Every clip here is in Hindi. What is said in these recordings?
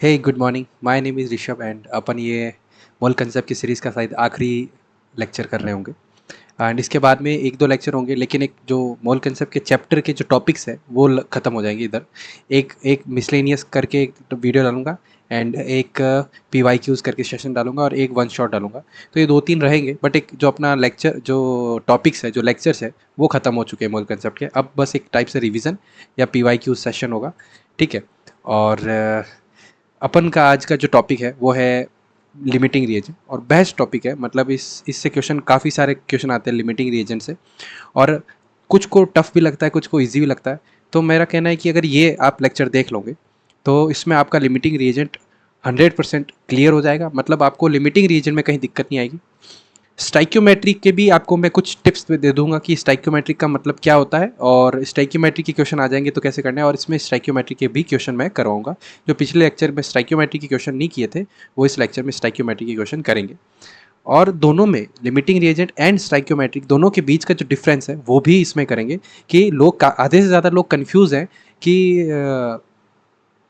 Hey good morning, my name is Rishabh and अपन ये मोल कंसेप्ट की सीरीज़ का शायद आखिरी लेक्चर कर रहे होंगे। एंड इसके बाद में एक दो लेक्चर होंगे, लेकिन एक जो मोल कंसेप्ट के चैप्टर के जो टॉपिक्स हैं वो ख़त्म हो जाएंगे इधर। एक एक मिसलेनियस करके एक तो वीडियो डालूंगा एंड एक पी वाई क्यूज़ करके सेशन डालूंगा और एक वन शॉट डालूंगा। तो ये दो तीन रहेंगे, बट एक जो अपना लेक्चर जो टॉपिक्स है जो लेक्चर्स है वो ख़त्म हो चुके हैं मोल कंसेप्ट के। अब बस एक टाइप से रिविज़न या पी वाई क्यूज़ सेशन होगा, ठीक है। और अपन का आज का जो टॉपिक है वो है लिमिटिंग रिएजेंट, और बेस्ट टॉपिक है। मतलब इससे क्वेश्चन काफ़ी सारे क्वेश्चन आते हैं लिमिटिंग रिएजेंट से, और कुछ को टफ भी लगता है, कुछ को इजी भी लगता है। तो मेरा कहना है कि अगर ये आप लेक्चर देख लोगे तो इसमें आपका लिमिटिंग रिएजेंट 100% क्लियर हो जाएगा। मतलब आपको लिमिटिंग रिएजेंट में कहीं दिक्कत नहीं आएगी। स्टाइक्योमेट्री के भी आपको मैं कुछ टिप्स दे दूंगा कि स्टाइक्योमेट्री का मतलब क्या होता है, और स्टाइक्योमेट्री के क्वेश्चन आ जाएंगे तो कैसे करना है, और इसमें स्टाइक्योमेट्री के भी क्वेश्चन मैं करवाऊंगा। जो पिछले लेक्चर में स्टाइक्योमेट्री के क्वेश्चन नहीं किए थे वो इस लेक्चर में स्टाइक्योमेट्री के क्वेश्चन करेंगे। और दोनों में लिमिटिंग रिएजेंट एंड स्टाइक्योमेट्रिक दोनों के बीच का जो डिफरेंस है वो भी इसमें करेंगे कि लोग आधे से ज़्यादा लोग कंफ्यूज हैं कि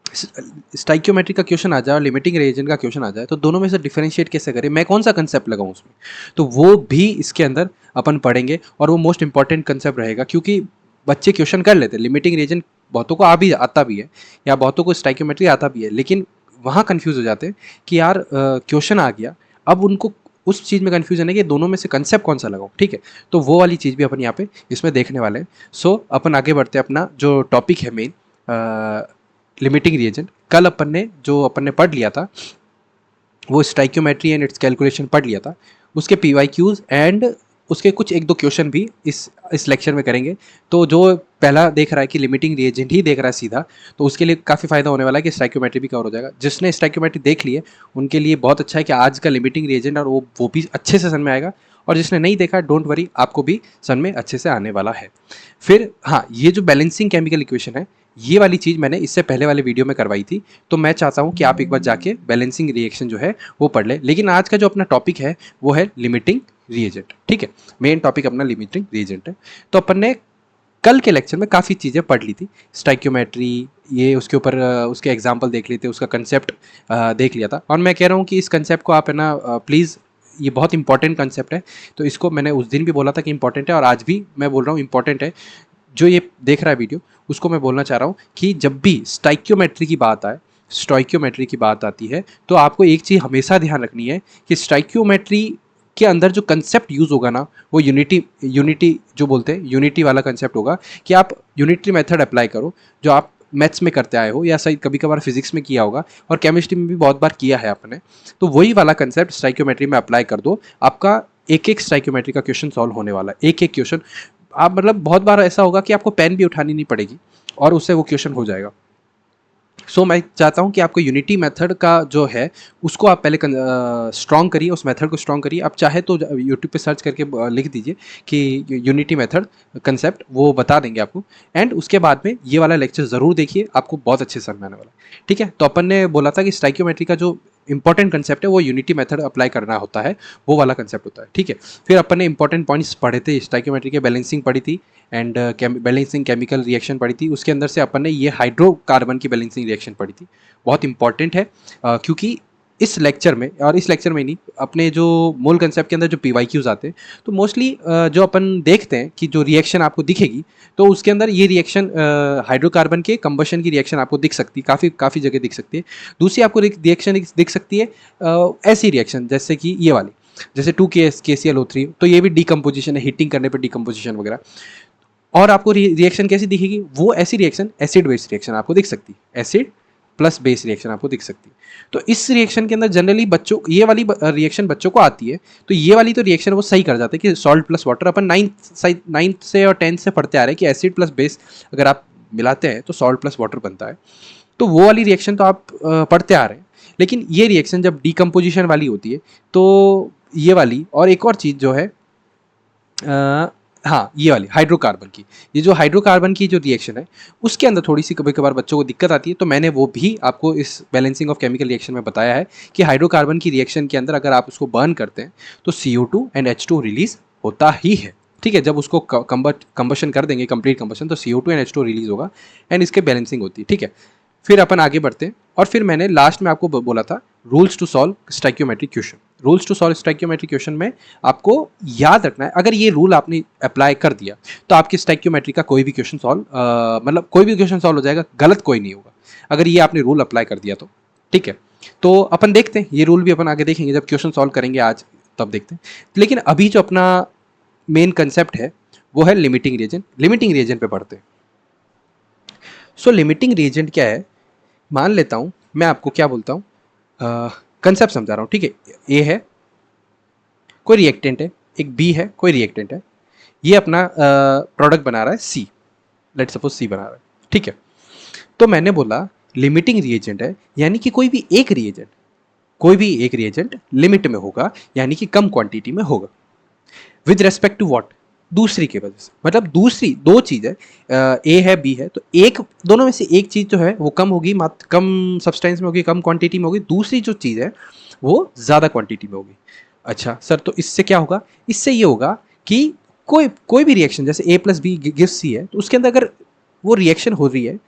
स्टाइक्योमेट्री का क्वेश्चन आ जाए और लिमिटिंग रिएजेंट का क्वेश्चन आ जाए तो दोनों में से डिफरेंशिएट कैसे करें, मैं कौन सा कंसेप्ट लगाऊं उसमें। तो वो भी इसके अंदर अपन पढ़ेंगे, और वो मोस्ट इंपॉर्टेंट कंसेप्ट रहेगा, क्योंकि बच्चे क्वेश्चन कर लेते हैं लिमिटिंग रिएजेंट, बहुतों को आता भी है या बहुतों को स्टाइक्योमेट्री आता भी है, लेकिन वहाँ कन्फ्यूज हो जाते हैं कि यार क्वेश्चन आ गया, अब उनको उस चीज़ में कन्फ्यूजन है कि दोनों में से कंसेप्ट कौन सा लगाऊं, ठीक है। तो वो वाली चीज़ भी अपन यहाँ पे इसमें देखने वाले हैं। सो अपन आगे बढ़ते हैं, अपना जो टॉपिक है मेन लिमिटिंग रिएजेंट। कल अपन ने पढ़ लिया था वो स्टाइक्योमेट्री एंड इट्स कैलकुलेशन पढ़ लिया था, उसके पी वाई क्यूज़ एंड उसके कुछ एक दो क्वेश्चन भी इस लेक्चर में करेंगे। तो जो पहला देख रहा है कि लिमिटिंग रिएजेंट ही देख रहा है सीधा, तो उसके लिए काफ़ी फायदा होने वाला है कि स्टाइक्योमेट्री भी कवर हो जाएगा। जिसने स्टाइक्योमेट्री देख ली है उनके लिए बहुत अच्छा है कि आज का लिमिटिंग रिएजेंट और वो भी अच्छे से समझ में आएगा, और जिसने नहीं देखा डोंट वरी, आपको भी समझ में अच्छे से आने वाला है। फिर हाँ, ये जो बैलेंसिंग केमिकल इक्वेशन है ये वाली चीज़ मैंने इससे पहले वाले वीडियो में करवाई थी, तो मैं चाहता हूँ कि आप एक बार जाके बैलेंसिंग रिएक्शन जो है वो पढ़ ले। लेकिन आज का जो अपना टॉपिक है वो है लिमिटिंग रिएजेंट, ठीक है। मेन टॉपिक अपना लिमिटिंग रिएजेंट है। तो अपन ने कल के लेक्चर में काफ़ी चीज़ें पढ़ ली थी, स्टाइक्योमेट्री, ये उसके ऊपर उसके एग्जाम्पल देख लिए थे, उसका कंसेप्ट देख लिया था। और मैं कह रहा हूँ कि इस कंसेप्ट को आप है ना प्लीज़, ये बहुत इंपॉर्टेंट कंसेप्ट है। तो इसको मैंने उस दिन भी बोला था कि इंपॉर्टेंट है, और आज भी मैं बोल रहा हूँ इंपॉर्टेंट है। जो ये देख रहा है वीडियो उसको मैं बोलना चाह रहा हूँ कि जब भी स्टाइक्योमेट्री की बात आए, स्टोइक्योमेट्री की बात आती है, तो आपको एक चीज़ हमेशा ध्यान रखनी है कि स्टाइक्योमेट्री के अंदर जो कंसेप्ट यूज़ होगा ना वो यूनिटी यूनिटी जो बोलते हैं यूनिटी वाला कंसेप्ट होगा, कि आप यूनिटरी मेथड अप्लाई करो जो आप मैथ्स में करते आए हो, या सही कभी कभार फिजिक्स में किया होगा, और केमिस्ट्री में भी बहुत बार किया है आपने। तो वही वाला कंसेप्ट स्टाइक्योमेट्री में अप्लाई कर दो, आपका एक एक स्टाइक्योमेट्री का क्वेश्चन सॉल्व होने वाला है, एक एक क्वेश्चन। आप मतलब बहुत बार ऐसा होगा कि आपको पेन भी उठानी नहीं पड़ेगी और उससे वो क्वेश्चन हो जाएगा। सो मैं चाहता हूँ कि आपको यूनिटी मेथड का जो है उसको आप पहले स्ट्रॉन्ग करिए, उस मेथड को स्ट्रॉन्ग करिए। आप चाहे तो यूट्यूब पे सर्च करके लिख दीजिए कि यूनिटी मेथड कंसेप्ट, वो बता देंगे आपको। एंड उसके बाद में ये वाला लेक्चर ज़रूर देखिए, आपको बहुत अच्छे से समझ में आने वाला है, ठीक है। तो अपन ने बोला था कि स्टाइक्योमेट्री का जो इंपॉर्टेंट कंसेप्ट है वो यूनिटी मेथड अप्लाई करना होता है, वो वाला कंसेप्ट होता है, ठीक है। फिर अपन ने इंपॉर्टेंट पॉइंट्स पढ़े थे स्टाइक्योमेट्री के, बैलेंसिंग पढ़ी थी एंड बैलेंसिंग केमिकल रिएक्शन पढ़ी थी। उसके अंदर से अपन ने ये हाइड्रोकार्बन की बैलेंसिंग रिएक्शन पढ़ी थी, बहुत इंपॉर्टेंट है। क्योंकि इस लेक्चर में, और इस लेक्चर में नहीं, अपने जो मोल कंसेप्ट के अंदर जो पी वाई क्यूज आते हैं, तो मोस्टली जो अपन देखते हैं कि जो रिएक्शन आपको दिखेगी तो उसके अंदर ये रिएक्शन हाइड्रोकार्बन के कंबशन की रिएक्शन आपको दिख सकती है, काफ़ी काफ़ी जगह दिख सकती है। दूसरी आपको रिएक्शन दिख सकती है ऐसी रिएक्शन जैसे कि ये वाली, जैसे 2KClO3, तो ये भी डिकम्पोजिशन है, हीटिंग करने पर डिकम्पोजिशन वगैरह। और आपको रिएक्शन कैसी दिखेगी, वो ऐसी रिएक्शन एसिड बेस रिएक्शन आपको दिख सकती है, एसिड प्लस बेस रिएक्शन आपको दिख सकती है। तो इस रिएक्शन के अंदर जनरली बच्चों, ये वाली रिएक्शन बच्चों को आती है, तो ये वाली तो रिएक्शन वो सही कर जाते हैं कि सॉल्ट प्लस वाटर। अपन नाइन्थ से और 10th से पढ़ते आ रहे हैं कि एसिड प्लस बेस अगर आप मिलाते हैं तो सॉल्ट प्लस वाटर बनता है। तो वो वाली रिएक्शन तो आप पढ़ते आ रहे हैं। लेकिन ये रिएक्शन जब डिकम्पोजिशन वाली होती है तो ये वाली, और एक और चीज़ जो है हाँ, ये वाली हाइड्रोकार्बन की, ये जो हाइड्रोकार्बन की जो रिएक्शन है उसके अंदर थोड़ी सी कभी कभार बच्चों को दिक्कत आती है। तो मैंने वो भी आपको इस बैलेंसिंग ऑफ केमिकल रिएक्शन में बताया है कि हाइड्रोकार्बन की रिएक्शन के अंदर अगर आप उसको बर्न करते हैं तो CO2 एंड H2 रिलीज होता ही है, ठीक है। जब उसको कंबशन कर देंगे, कंप्लीट कंबशन, तो CO2 एंड H2 रिलीज होगा एंड इसके बैलेंसिंग होती है, ठीक है। फिर अपन आगे बढ़ते हैं और फिर मैंने लास्ट में आपको बोला था rules to solve stoichiometric question. Rules to solve stoichiometric question में आपको याद रखना है, अगर ये रूल आपने अप्लाई कर दिया तो आपकी स्टाइक्योमेट्री का कोई भी क्वेश्चन सॉल्व मतलब कोई भी क्वेश्चन सॉल्व हो जाएगा, गलत कोई नहीं होगा अगर ये आपने रूल अप्लाई कर दिया तो। ठीक है, तो अपन देखते हैं ये रूल भी अपन आगे देखेंगे जब क्वेश्चन सॉल्व करेंगे आज, तब देखते हैं। लेकिन अभी जो अपना मेन कंसेप्ट है वो है लिमिटिंग रिएजेंट। लिमिटिंग रिएजेंट पे पढ़ते हैं। सो लिमिटिंग रिएजेंट क्या है, मान लेता हूं मैं आपको क्या बोलता हूं, कंसेप्ट समझा रहा हूं। ठीक है, ए है कोई रिएक्टेंट है, एक बी है कोई रिएक्टेंट है, ये अपना प्रोडक्ट बना रहा है सी, लेट्स सपोज सी बना रहा है। ठीक है, तो मैंने बोला लिमिटिंग रिएजेंट है, यानी कि कोई भी एक रिएजेंट लिमिट में होगा, यानी कि कम क्वांटिटी में होगा। विद रेस्पेक्ट टू व्हाट, दूसरी के वजह से, मतलब दूसरी दो चीज है, ए है बी है, तो एक दोनों में से एक चीज जो है वो कम होगी, मात्र कम सब्सटेंस में होगी, कम क्वांटिटी में होगी, दूसरी जो चीज है वो ज्यादा क्वांटिटी में होगी। अच्छा सर, तो इससे क्या होगा, इससे ये होगा कि कोई भी रिएक्शन जैसे ए प्लस बी गिव्स सी है, तो उसके अंदर अगर वो रिएक्शन हो रही है,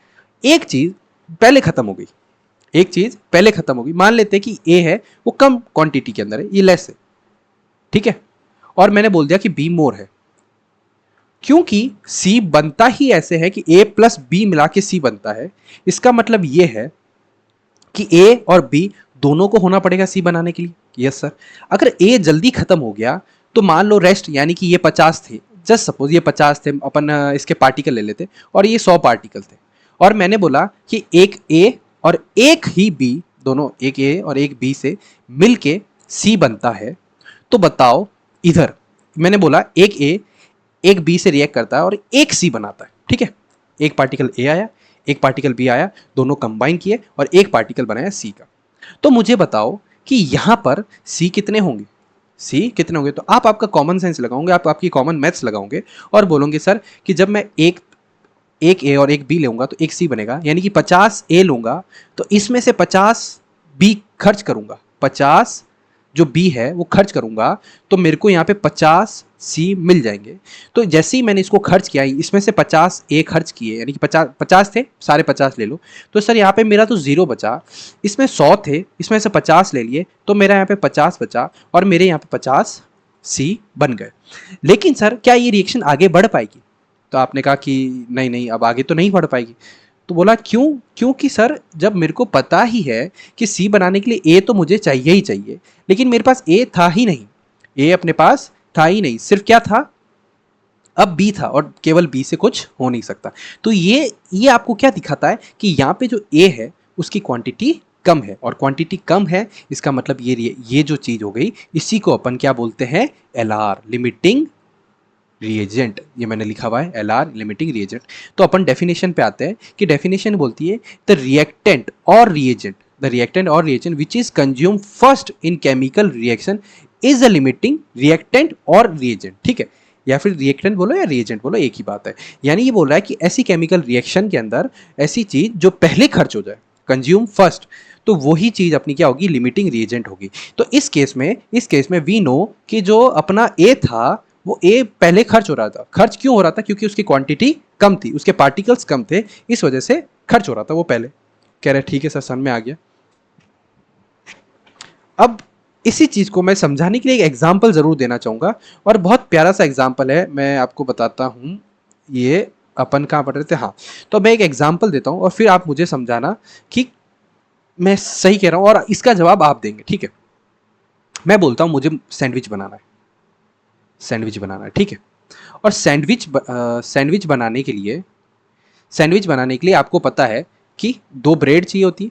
एक चीज पहले खत्म हो गई, मान लेते हैं कि ए है वो कम क्वांटिटी के अंदर है, ये लेस है। ठीक है, और मैंने बोल दिया कि बी मोर है, क्योंकि सी बनता ही ऐसे है कि ए प्लस बी मिला के सी बनता है। इसका मतलब ये है कि ए और बी दोनों को होना पड़ेगा सी बनाने के लिए। यस सर, अगर ए जल्दी खत्म हो गया तो मान लो रेस्ट, यानी कि ये 50 थे, जस्ट सपोज ये 50 थे, अपन इसके पार्टिकल ले लेते और ये 100 पार्टिकल थे, और मैंने बोला कि एक ए और एक ही बी, दोनों एक ए और एक बी से मिलके सी बनता है, तो बताओ इधर मैंने बोला एक ए एक बी से रिएक्ट करता है और एक सी बनाता है। ठीक है, एक पार्टिकल ए आया, एक पार्टिकल बी आया, दोनों कंबाइन किए और एक पार्टिकल बनाया सी का। तो मुझे बताओ कि यहां पर सी कितने होंगे, तो आप आपका कॉमन सेंस लगाओगे, आप आपकी कॉमन मैथ्स लगाओगे और बोलोगे सर कि जब मैं एक ए और एक बी लूंगा तो एक सी बनेगा, यानी कि 50 ए लूंगा तो इसमें से 50 बी खर्च करूंगा, 50 जो बी है वो खर्च करूंगा, तो मेरे को यहाँ पे 50 सी मिल जाएंगे। तो जैसे ही मैंने इसको खर्च किया, इसमें से 50 ए खर्च किए, यानी कि 50 थे, सारे 50 ले लो, तो सर यहाँ पे मेरा तो 0 बचा, इसमें 100 थे, इसमें से 50 ले लिए, तो मेरा यहाँ पे 50 बचा और मेरे यहाँ पे 50 सी बन गए। लेकिन सर क्या ये रिएक्शन आगे बढ़ पाएगी? तो आपने कहा कि नहीं नहीं, अब आगे तो नहीं बढ़ पाएगी। तो बोला क्यों? क्योंकि सर जब मेरे को पता ही है कि सी बनाने के लिए ए तो मुझे चाहिए ही चाहिए, लेकिन मेरे पास ए था ही नहीं, ए अपने पास था ही नहीं, सिर्फ क्या था, अब बी था, और केवल बी से कुछ हो नहीं सकता। तो ये आपको क्या दिखाता है कि यहाँ पे जो ए है उसकी क्वांटिटी कम है, और क्वांटिटी कम है इसका मतलब ये जो चीज हो गई, इसी को अपन क्या बोलते हैं, एलआर, लिमिटिंग रिएजेंट। ये मैंने लिखा हुआ है एलआर, लिमिटिंग रिएजेंट। तो अपन डेफिनेशन पे आते हैं कि डेफिनेशन बोलती है द रिएक्टेंट और reagent which is consume first in chemical reaction is a limiting reactant और रिएजेंट। ठीक है, या फिर रिएक्टेंट बोलो या रिएजेंट बोलो, एक ही बात है। यानी ये बोल रहा है कि ऐसी केमिकल रिएक्शन के अंदर ऐसी चीज जो पहले खर्च हो जाए, कंज्यूम फर्स्ट, तो वही चीज अपनी क्या होगी, लिमिटिंग रिएजेंट होगी। तो इस केस में वी नो कि जो अपना ए था वो ए पहले खर्च हो रहा था। खर्च क्यों हो रहा था? क्योंकि उसकी क्वांटिटी कम थी, उसके पार्टिकल्स कम थे, इस वजह से खर्च हो रहा था वो पहले। कह रहे ठीक है सर, समझ में आ गया। अब इसी चीज को मैं समझाने के लिए एक एग्जाम्पल जरूर देना चाहूंगा, और बहुत प्यारा सा एग्जाम्पल है, मैं आपको बताता हूं। ये अपन कहाँ पढ़ रहे थे, हाँ, तो मैं एक एग्जाम्पल देता हूं और फिर आप मुझे समझाना कि मैं सही कह रहा हूं, और इसका जवाब आप देंगे। ठीक है, मैं बोलता हूं मुझे सैंडविच बनाना है, ठीक है, और सैंडविच बनाने के लिए आपको पता है कि 2 ब्रेड चाहिए होती है,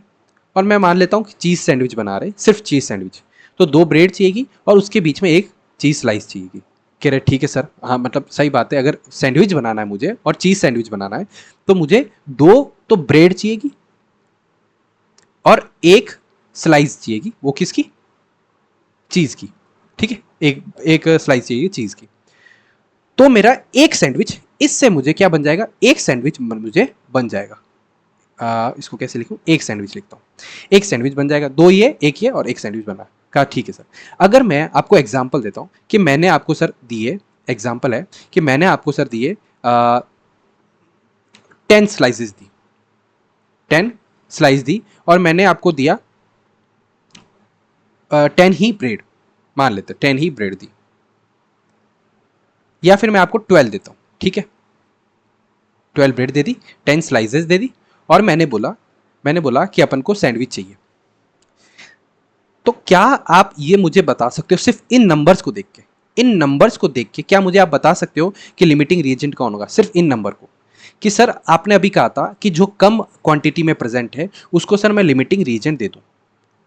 और मैं मान लेता हूँ कि चीज़ सैंडविच बना रहे, सिर्फ चीज़ सैंडविच, तो 2 ब्रेड चाहिएगी और उसके बीच में एक चीज़ स्लाइस चाहिएगी। कह रहे ठीक है सर, हाँ मतलब सही बात है, अगर सैंडविच बनाना है मुझे और चीज़ सैंडविच बनाना है तो मुझे 2 तो ब्रेड चाहिएगी और एक स्लाइस चाहिएगी, वो किसकी, चीज़ की। ठीक है, एक स्लाइस चाहिए चीज़ की। तो मेरा एक सैंडविच, इससे मुझे क्या बन जाएगा, एक सैंडविच मुझे बन जाएगा। इसको कैसे लिखूं, एक सैंडविच लिखता हूँ, एक सैंडविच बन जाएगा, 2 ये, एक ये, और एक सैंडविच बना। कहा ठीक है सर। अगर मैं आपको एग्जांपल देता हूँ कि मैंने आपको सर दिए, एग्जांपल है कि मैंने आपको सर दिए 10 स्लाइसेस दी, 10 स्लाइस दी और मैंने आपको दिया 10 ही ब्रेड, मान लेते 10 ही ब्रेड दी, या फिर मैं आपको 12 देता हूं, ठीक है, 12 ब्रेड दे दी, 10 स्लाइसेस दे दी और मैंने बोला कि अपन को सैंडविच चाहिए। तो क्या आप ये मुझे बता सकते हो सिर्फ इन नंबर्स को देख के, इन नंबर्स को देख के क्या मुझे आप बता सकते हो कि लिमिटिंग रिएजेंट कौन होगा, सिर्फ इन नंबर को, कि सर आपने अभी कहा था कि जो कम क्वांटिटी में प्रेजेंट है उसको सर मैं लिमिटिंग रिएजेंट दे दूं।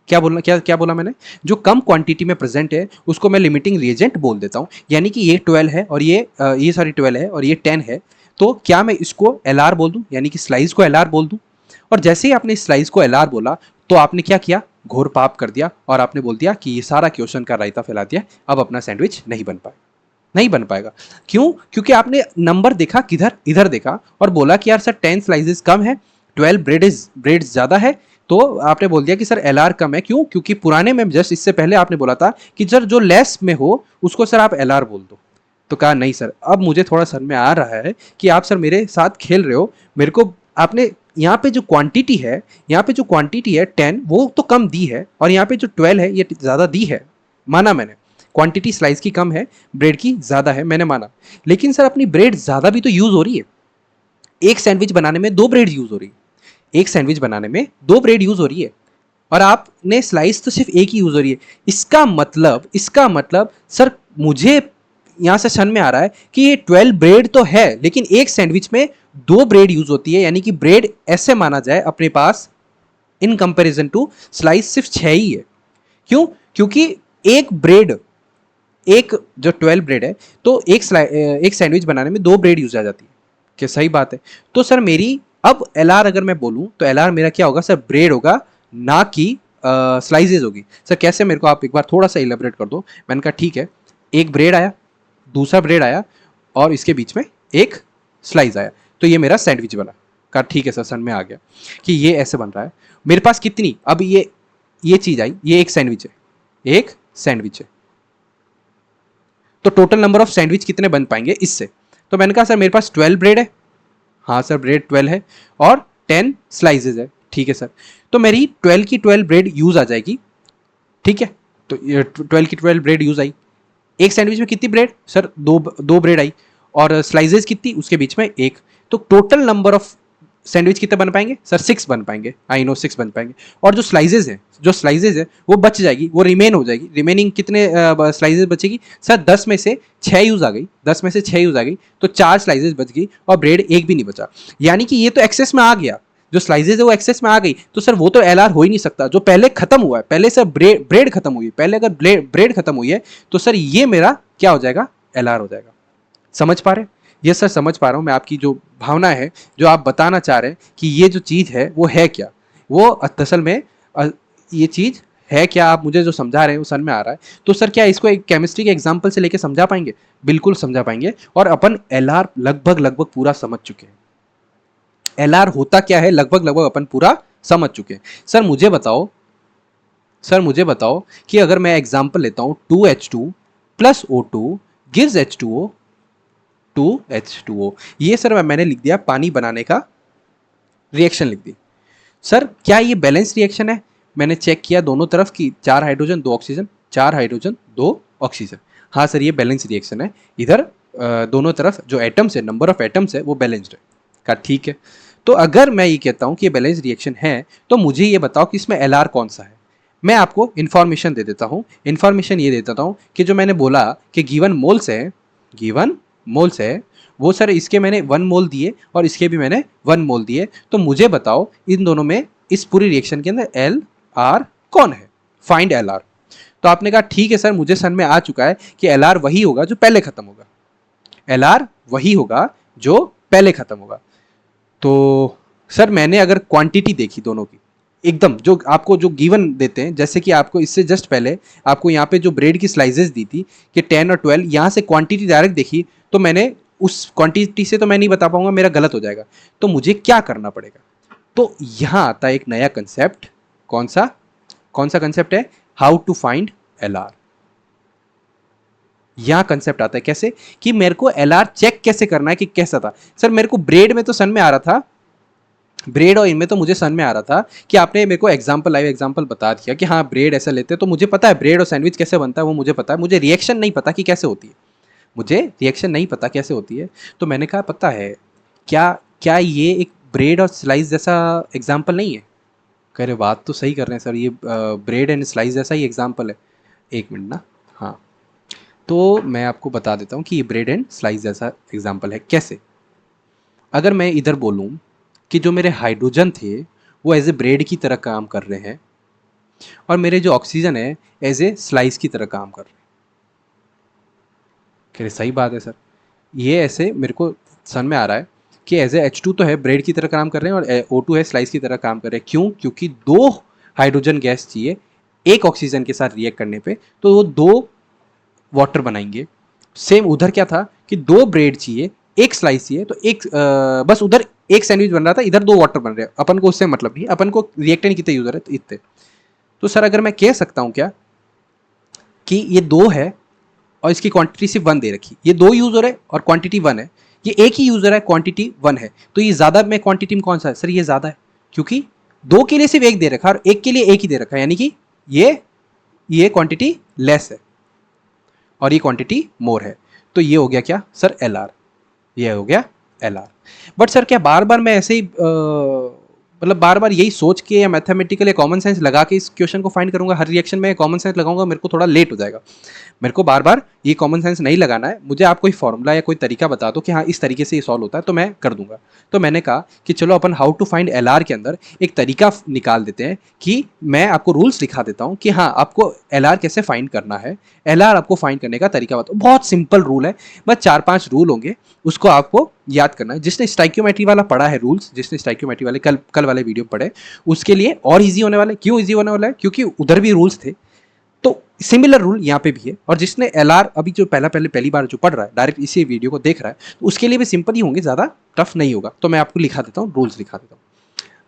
क्या बोला मैंने, जो कम क्वांटिटी में प्रेजेंट है उसको मैं लिमिटिंग रिएजेंट बोल देता हूं, यानी कि ये 12 है और ये सारी 12 है और ये 10 है, तो क्या मैं इसको LR बोल दूं, यानी कि स्लाइस को LR बोल दूं। और जैसे ही आपने स्लाइस को LR बोला तो आपने क्या किया, घोर पाप कर दिया और आपने बोल दिया कि ये सारा क्वेश्चन का रायता फैला दिया, अब अपना सैंडविच नहीं बन पाए, नहीं बन पाएगा। क्यों? क्योंकि आपने नंबर देखा किधर, इधर देखा और बोला कि यार सर 10 स्लाइसेस कम है, 12 ब्रेड ज़्यादा है, तो आपने बोल दिया कि सर LR कम है। क्यों? क्योंकि पुराने में जस्ट इससे पहले आपने बोला था कि सर जो लेस में हो उसको सर आप LR बोल दो। तो कहा नहीं सर, अब मुझे थोड़ा समझ में आ रहा है कि आप सर मेरे साथ खेल रहे हो, मेरे को आपने यहाँ पे जो क्वांटिटी है, यहाँ पे जो क्वांटिटी है 10 वो तो कम दी है और यहाँ पे जो 12 है ये ज़्यादा दी है, माना मैंने, क्वांटिटी स्लाइस की कम है, ब्रेड की ज़्यादा है, मैंने माना। लेकिन सर अपनी ब्रेड ज़्यादा भी तो यूज़ हो रही है, एक सैंडविच बनाने में 2 ब्रेड यूज़ हो रही है, एक सैंडविच बनाने में 2 ब्रेड यूज़ हो रही है और आपने स्लाइस तो सिर्फ एक ही यूज़ हो रही है। इसका मतलब सर मुझे यहाँ से सन में आ रहा है कि ये 12 ब्रेड तो है लेकिन एक सैंडविच में 2 ब्रेड यूज होती है, यानी कि ब्रेड ऐसे माना जाए अपने पास इन कंपैरिजन टू स्लाइस सिर्फ 6 ही है। क्यों? क्योंकि एक ब्रेड, एक जो 12 ब्रेड है तो एक सैंडविच बनाने में 2 ब्रेड यूज आ जाती है, क्या सही बात है? तो सर मेरी अब LR अगर मैं बोलूं तो LR मेरा क्या होगा सर, ब्रेड होगा ना कि स्लाइसेज होगी। सर कैसे, मेरे को आप एक बार थोड़ा सा इलेबरेट कर दो। मैंने कहा ठीक है, एक ब्रेड आया, दूसरा ब्रेड आया और इसके बीच में एक स्लाइस आया, तो ये मेरा सैंडविच बना। कहा ठीक है सर, समझ में आ गया कि ये ऐसे बन रहा है। मेरे पास कितनी, अब ये चीज आई, ये एक सैंडविच है, एक सैंडविच है, तो टोटल नंबर ऑफ सैंडविच कितने बन पाएंगे इससे? तो मैंने कहा सर मेरे पास 12 ब्रेड है, हाँ सर ब्रेड 12 है और 10 स्लाइसेस है, ठीक है सर, तो मेरी 12 की 12 ब्रेड यूज आ जाएगी, ठीक है, तो ये 12 की 12 ब्रेड यूज आई। एक सैंडविच में कितनी ब्रेड सर, दो ब्रेड आई और स्लाइसेस कितनी उसके बीच में एक, तो टोटल नंबर ऑफ सैंडविच कितने बन पाएंगे सर, 6 बन पाएंगे, आई नो 6 बन पाएंगे। और जो स्लाइसेस है वो बच जाएगी, वो रिमेन हो जाएगी, रिमेनिंग कितने स्लाइसेस बचेगी सर, 10 में से 6 यूज आ गई, 10 में से 6 यूज आ गई, तो 4 स्लाइसेस बच गई और ब्रेड एक भी नहीं बचा, यानी कि ये तो एक्सेस में आ गया, जो स्लाइसेस है वो एक्सेस में आ गई, तो सर वो तो LR हो ही नहीं सकता, जो पहले खत्म हुआ है, पहले सर ब्रेड खत्म हुई है, पहले अगर ब्रेड खत्म हुई है तो सर ये मेरा क्या हो जाएगा, LR हो जाएगा। समझ पा रहे हैं? ये सर समझ पा रहा हूँ मैं आपकी जो भावना है, जो आप बताना चाह रहे हैं कि ये जो चीज़ है वो है क्या, वो असल में ये चीज़ है क्या, आप मुझे जो समझा रहे हैं वो समझ में आ रहा है। तो सर क्या इसको एक केमिस्ट्री के एग्जाम्पल से लेके समझा पाएंगे? बिल्कुल समझा पाएंगे, और अपन LR लगभग लगभग पूरा समझ चुके हैं, LR होता क्या है लगभग लगभग अपन पूरा समझ चुके हैं। सर मुझे बताओ कि अगर मैं एग्जाम्पल लेता हूं 2H2 plus O2 gives H2O 2H2O, ये सर मैंने लिख दिया पानी बनाने का रिएक्शन लिख दी। सर क्या ये बैलेंस रिएक्शन है? मैंने चेक किया दोनों तरफ की, 4 हाइड्रोजन 2 ऑक्सीजन, 4 हाइड्रोजन 2 ऑक्सीजन, हाँ सर ये बैलेंस रिएक्शन है, इधर दोनों तरफ जो एटम्स है, नंबर ऑफ एटम्स है वो बैलेंस्ड है। कहा ठीक है, तो अगर मैं ये कहता हूँ कि ये बैलेंस रिएक्शन है तो मुझे ये बताओ कि इसमें LR कौन सा है। मैं आपको इन्फॉर्मेशन दे देता हूँ, इन्फॉर्मेशन ये देता हूँ कि जो मैंने बोला कि गिवन मोल्स है वो सर इसके मैंने 1 मोल दिए और इसके भी मैंने 1 मोल दिए, तो मुझे बताओ इन दोनों में इस पूरी रिएक्शन के अंदर LR कौन है, फाइंड LR। तो आपने कहा ठीक है सर, मुझे समझ में आ चुका है कि LR वही होगा जो पहले खत्म होगा, LR वही होगा जो पहले खत्म होगा। तो सर मैंने अगर क्वांटिटी देखी दोनों की, एकदम जो आपको जो गिवन देते हैं, जैसे कि आपको इससे जस्ट पहले आपको यहाँ पे जो ब्रेड की स्लाइसेस दी थी कि 10 और 12, यहाँ से क्वांटिटी डायरेक्ट देखी, तो मैंने उस क्वांटिटी से तो मैं नहीं बता पाऊंगा, मेरा गलत हो जाएगा, तो मुझे क्या करना पड़ेगा? तो यहाँ आता है एक नया कंसेप्ट, कौन सा कंसेप्ट है, हाउ टू फाइंड LR। यहां कंसेप्ट आता है कैसे, कि मेरे को LR चेक कैसे करना है कि कैसा था। सर मेरे को ब्रेड में तो सन में आ रहा था ब्रेड और इनमें तो मुझे समझ में आ रहा था कि आपने मेरे को एग्जाम्पल लाइव एग्जाम्पल बता दिया कि हाँ ब्रेड ऐसा लेते हैं, तो मुझे पता है ब्रेड और सैंडविच कैसे बनता है वो मुझे पता है, मुझे रिएक्शन नहीं पता कि कैसे होती है, मुझे रिएक्शन नहीं पता कैसे होती है। तो मैंने कहा पता है क्या, क्या ये एक ब्रेड और स्लाइस जैसा एग्जाम्पल नहीं है? कह रहे बात तो सही कर रहे हैं सर, ये ब्रेड एंड स्लाइस जैसा ही एग्जाम्पल है। एक मिनट ना, हाँ तो मैं आपको बता देता हूँ कि ये ब्रेड एंड स्लाइस जैसा एग्जाम्पल है। कैसे? अगर मैं इधर बोलूँ कि जो मेरे हाइड्रोजन थे वो एज ए ब्रेड की तरह काम कर रहे हैं और मेरे जो ऑक्सीजन है एज ए स्लाइस की तरह काम कर रहे हैं। कह रहे सही बात है सर, ये ऐसे मेरे को समझ में आ रहा है कि एज ए H2 तो है ब्रेड की तरह काम कर रहे हैं और O2 है स्लाइस की तरह काम कर रहे हैं। क्यों? क्योंकि दो हाइड्रोजन गैस चाहिए एक ऑक्सीजन के साथ रिएक्ट करने पे, तो वो दो वाटर बनाएंगे। सेम उधर क्या था कि दो ब्रेड चाहिए एक स्लाइस चाहिए, तो एक बस उधर एक सैंडविच बन रहा था, इधर दो वाटर बन रहे हैं, अपन को उससे मतलब नहीं, अपन को रिएक्टेंट कितने यूजर है तो इतने। तो सर अगर मैं कह सकता हूँ क्या कि ये दो है और इसकी क्वांटिटी सिर्फ वन दे रखी, ये दो यूजर है और क्वांटिटी वन है, ये एक ही यूजर है क्वांटिटी वन है, तो ये ज्यादा में क्वांटिटी में कौन सा है सर? ये ज्यादा है, क्योंकि दो के लिए सिर्फ एक दे रखा है और एक के लिए एक ही दे रखा है, यानी कि ये क्वांटिटी लेस है और ये क्वांटिटी मोर है। तो ये हो गया क्या सर? L R. ये हो गया एल आर। बट सर क्या बार बार मैं ऐसे ही मतलब बार बार यही सोच के या मैथमेटिकल या कॉमन सेंस लगा के इस क्वेश्चन को फाइंड करूंगा? हर रिएक्शन में कॉमन सेंस लगाऊंगा मेरे को थोड़ा लेट हो जाएगा। मेरे को बार बार ये कॉमन सेंस नहीं लगाना है, मुझे आप कोई फॉर्मूला या कोई तरीका बता दो कि हाँ इस तरीके से ये सॉल्व होता है तो मैं कर दूंगा। तो मैंने कहा कि चलो अपन how to find L R के अंदर एक तरीका निकाल देते हैं कि मैं आपको रूल्स लिखा देता हूँ कि हाँ आपको एल आर कैसे फाइंड करना है, एल आर आपको फाइंड करने का तरीका बताओ। बहुत सिंपल रूल है, बस 4-5 रूल होंगे, उसको आपको याद करना है। जिसने स्टाइक्योमेट्री वाला पढ़ा है रूल्स, जिसने स्टाइक्योमेट्री वाले कल वाले वीडियो पढ़े, उसके लिए और इजी होने वाला है। क्यों इजी होने वाला है? क्योंकि उधर भी रूल्स थे, तो सिमिलर रूल यहाँ पे भी है। और जिसने एल आर अभी जो पहली बार जो पढ़ रहा है, डायरेक्ट इसी वीडियो को देख रहा है, तो उसके लिए भी सिंपल ही होंगे, ज़्यादा टफ नहीं होगा। तो मैं आपको लिखा देता हूँ, रूल्स लिखा देता हूँ।